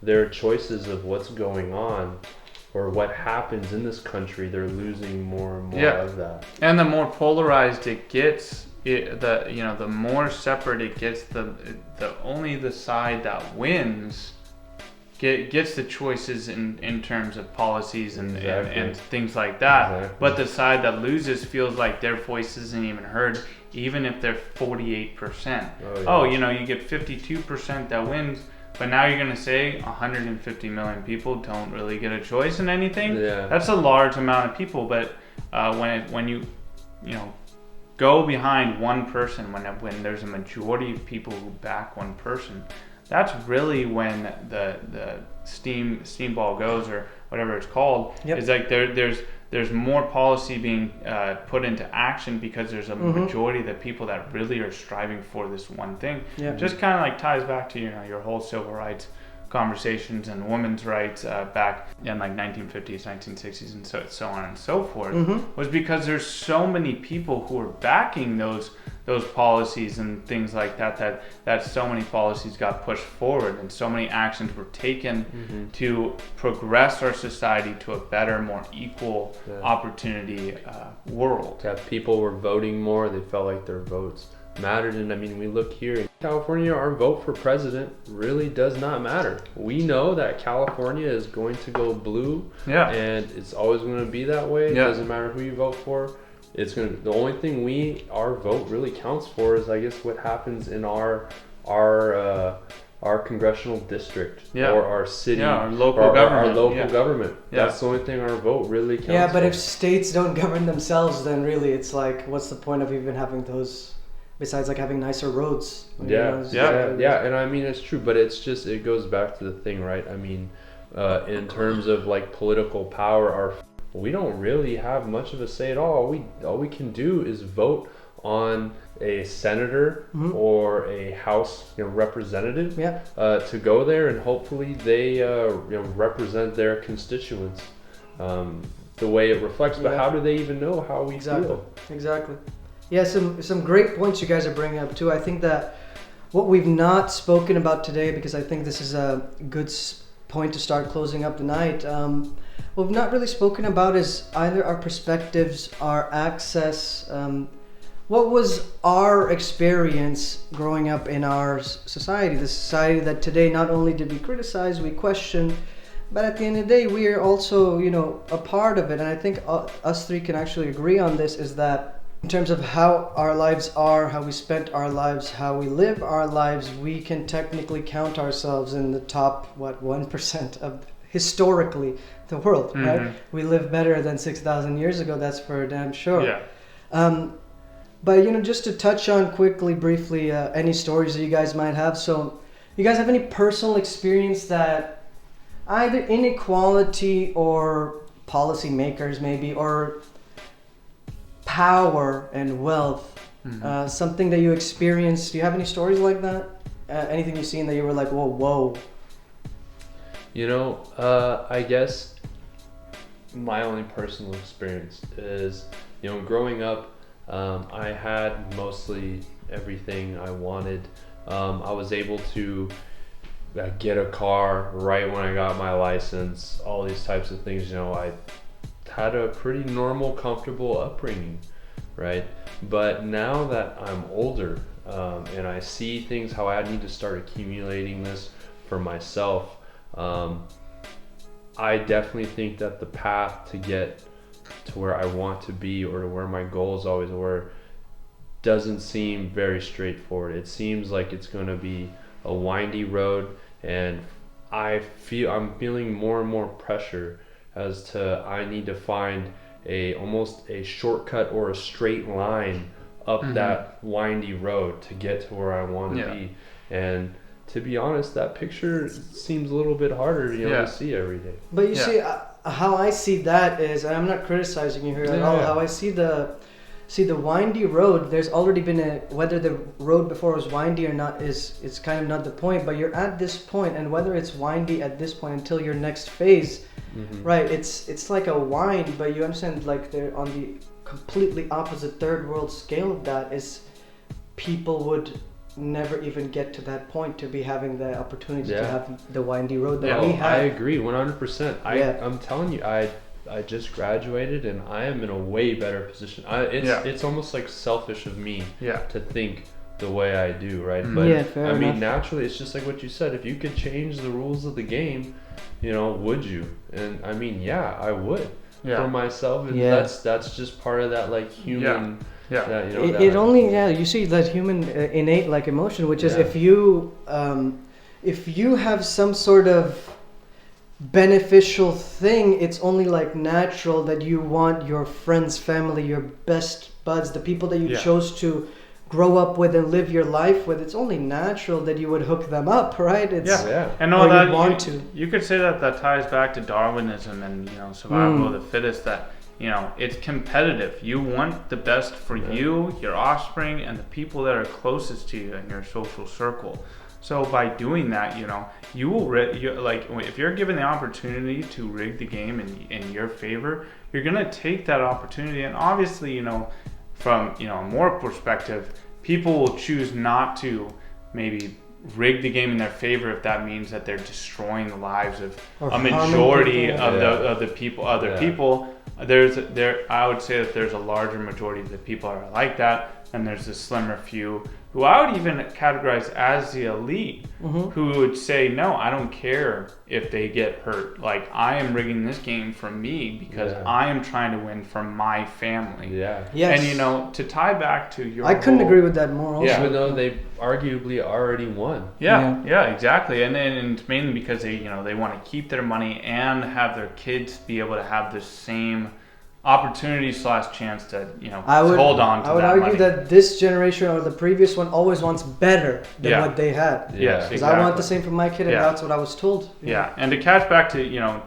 their choices of what's going on or what happens in this country, they're losing more and more of that. And the more polarized it gets, the more separate it gets, the only the side that wins gets the choices in terms of policies and things like that. But the side that loses feels like their voice isn't even heard, even if they're 48%. You get 52% that wins, but now you're going to say 150 million people don't really get a choice in anything. That's a large amount of people. But when you go behind one person, when there's a majority of people who back one person, that's really when the steam ball goes, or whatever it's called. It's like there's more policy being put into action because there's a majority of the people that really are striving for this one thing. Just kind of like ties back to your whole civil rights conversations and women's rights back in like 1950s, 1960s, and so on and so forth, was because there's so many people who are backing those policies and things like that so many policies got pushed forward and so many actions were taken to progress our society to a better, more equal opportunity world. People were voting more. They felt like their votes mattered. And I mean, we look here in California, our vote for president really does not matter. We know that California is going to go blue, and it's always going to be that way. It doesn't matter who you vote for. The only thing our vote really counts for is, I guess, what happens in our congressional district or our city, our local government. Our local government. That's the only thing our vote really counts for. Yeah, but if states don't govern themselves, then really it's like, what's the point of even having those, besides like having nicer roads? And I mean, it's true, but it's just, it goes back to the thing, right? I mean, in terms of like political power, we don't really have much of a say at all. All we can do is vote on a senator or a House representative to go there, and hopefully they represent their constituents the way it reflects. But how do they even know how we feel? Exactly. Yeah, some great points you guys are bringing up too. I think that what we've not spoken about today, because I think this is a good point to start closing up the night. What we've not really spoken about is either our perspectives, our access. What was our experience growing up in our society? The society that today not only did we criticize, we question, but at the end of the day, we are also, a part of it. And I think us three can actually agree on this, is that in terms of how our lives are, how we spent our lives, how we live our lives, we can technically count ourselves in the top, 1% of historically the world, right? We live better than 6,000 years ago, that's for damn sure. Yeah. But, just to touch on quickly, briefly, any stories that you guys might have. So, you guys have any personal experience that either inequality or policymakers maybe, or power and wealth, something that you experienced? Do you have any stories like that? Anything you've seen that you were like, whoa? I guess my only personal experience is, growing up, I had mostly everything I wanted. I was able to get a car right when I got my license, all these types of things. I had a pretty normal, comfortable upbringing, right? But now that I'm older, and I see things, how I need to start accumulating this for myself, I definitely think that the path to get to where I want to be, or to where my goals always were, doesn't seem very straightforward. It seems like it's going to be a windy road, and I'm feeling more and more pressure as to I need to find almost a shortcut or a straight line up that windy road to get to where I want to be. And to be honest, that picture seems a little bit harder to see every day. But you see, how I see that is, and I'm not criticizing you here at all, how I see the windy road, there's already been whether the road before was windy or not it's kind of not the point, but you're at this point, and whether it's windy at this point until your next phase, right, it's like a wind, but you understand, like, they're on the completely opposite third world scale of that is people would never even get to that point to be having the opportunity to have the windy road that we have. I agree 100%. I'm telling you, I just graduated and I am in a way better position. It's almost like selfish of me to think the way I do, right? But fair enough. Naturally, it's just like what you said. If you could change the rules of the game, would you? And I would for myself. And that's just part of that, like, human. It only you see that human innate, like, emotion, which is if you have some sort of beneficial thing, it's only, like, natural that you want your friends, family, your best buds, the people that you chose to grow up with and live your life with. It's only natural that you would hook them up, right? And all that you could say that ties back to Darwinism and survival of the fittest. That it's competitive. You want the best for you, your offspring, and the people that are closest to you in your social circle. So by doing that, you will if you're given the opportunity to rig the game in your favor, you're gonna take that opportunity. And obviously, from a moral perspective, people will choose not to maybe rig the game in their favor if that means that they're destroying the lives of a majority of the people, people. I would say that there's a larger majority of the people are like that, and there's a slimmer few who I would even categorize as the elite, who would say, no, I don't care if they get hurt. Like, I am rigging this game for me because I am trying to win for my family. Yes. And, to tie back to your I couldn't agree with that more also. Even though they arguably already won. Yeah, exactly. And it's mainly because they want to keep their money and have their kids be able to have the same opportunity / chance to hold on to that money. I would argue that this generation or the previous one always wants better than what they had. Yes, because I want the same for my kid, and that's what I was told. And to catch back to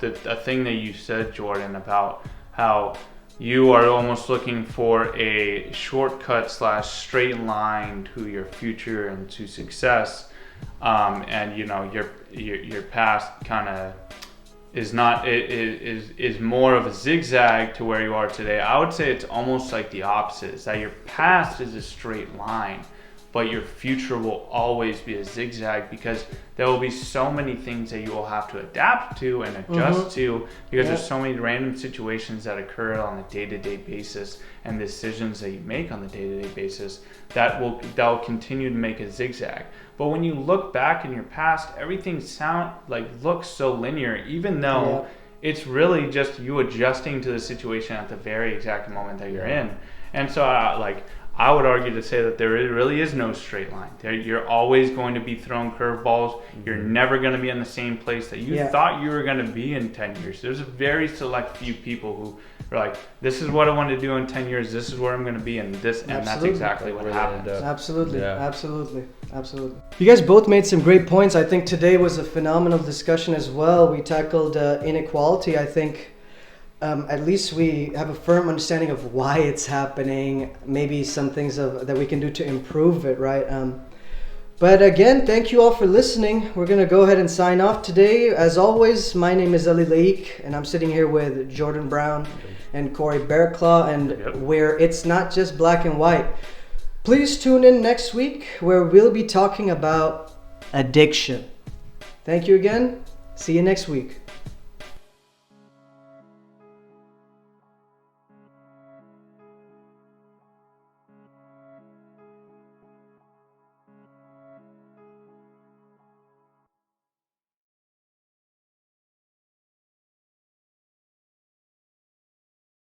the thing that you said, Jordan, about how you are almost looking for a shortcut / straight line to your future and to success, and your past kind of is not is more of a zigzag to where you are today. I would say it's almost like the opposite, is that your past is a straight line, but your future will always be a zigzag, because there will be so many things that you will have to adapt to and adjust to, because there's so many random situations that occur on a day-to-day basis and decisions that you make on the day-to-day basis that will continue to make a zigzag. But when you look back in your past, everything looks so linear, even though it's really just you adjusting to the situation at the very exact moment that you're in. And so I would argue to say that there really is no straight line. You're always going to be thrown curveballs. You're never going to be in the same place that you thought you were going to be in 10 years. There's a very select few people who are like, this is what I want to do in 10 years. This is where I'm going to be in this. And that's exactly what happens. Absolutely. You guys both made some great points. I think today was a phenomenal discussion as well. We tackled inequality. I think at least we have a firm understanding of why it's happening, maybe some things that we can do to improve it, right? But again, thank you all for listening. We're going to go ahead and sign off today. As always, my name is Ali Laik, and I'm sitting here with Jordan Brown and Corey Bearclaw, and where it's not just black and white. Please tune in next week, where we'll be talking about addiction. Thank you again. See you next week.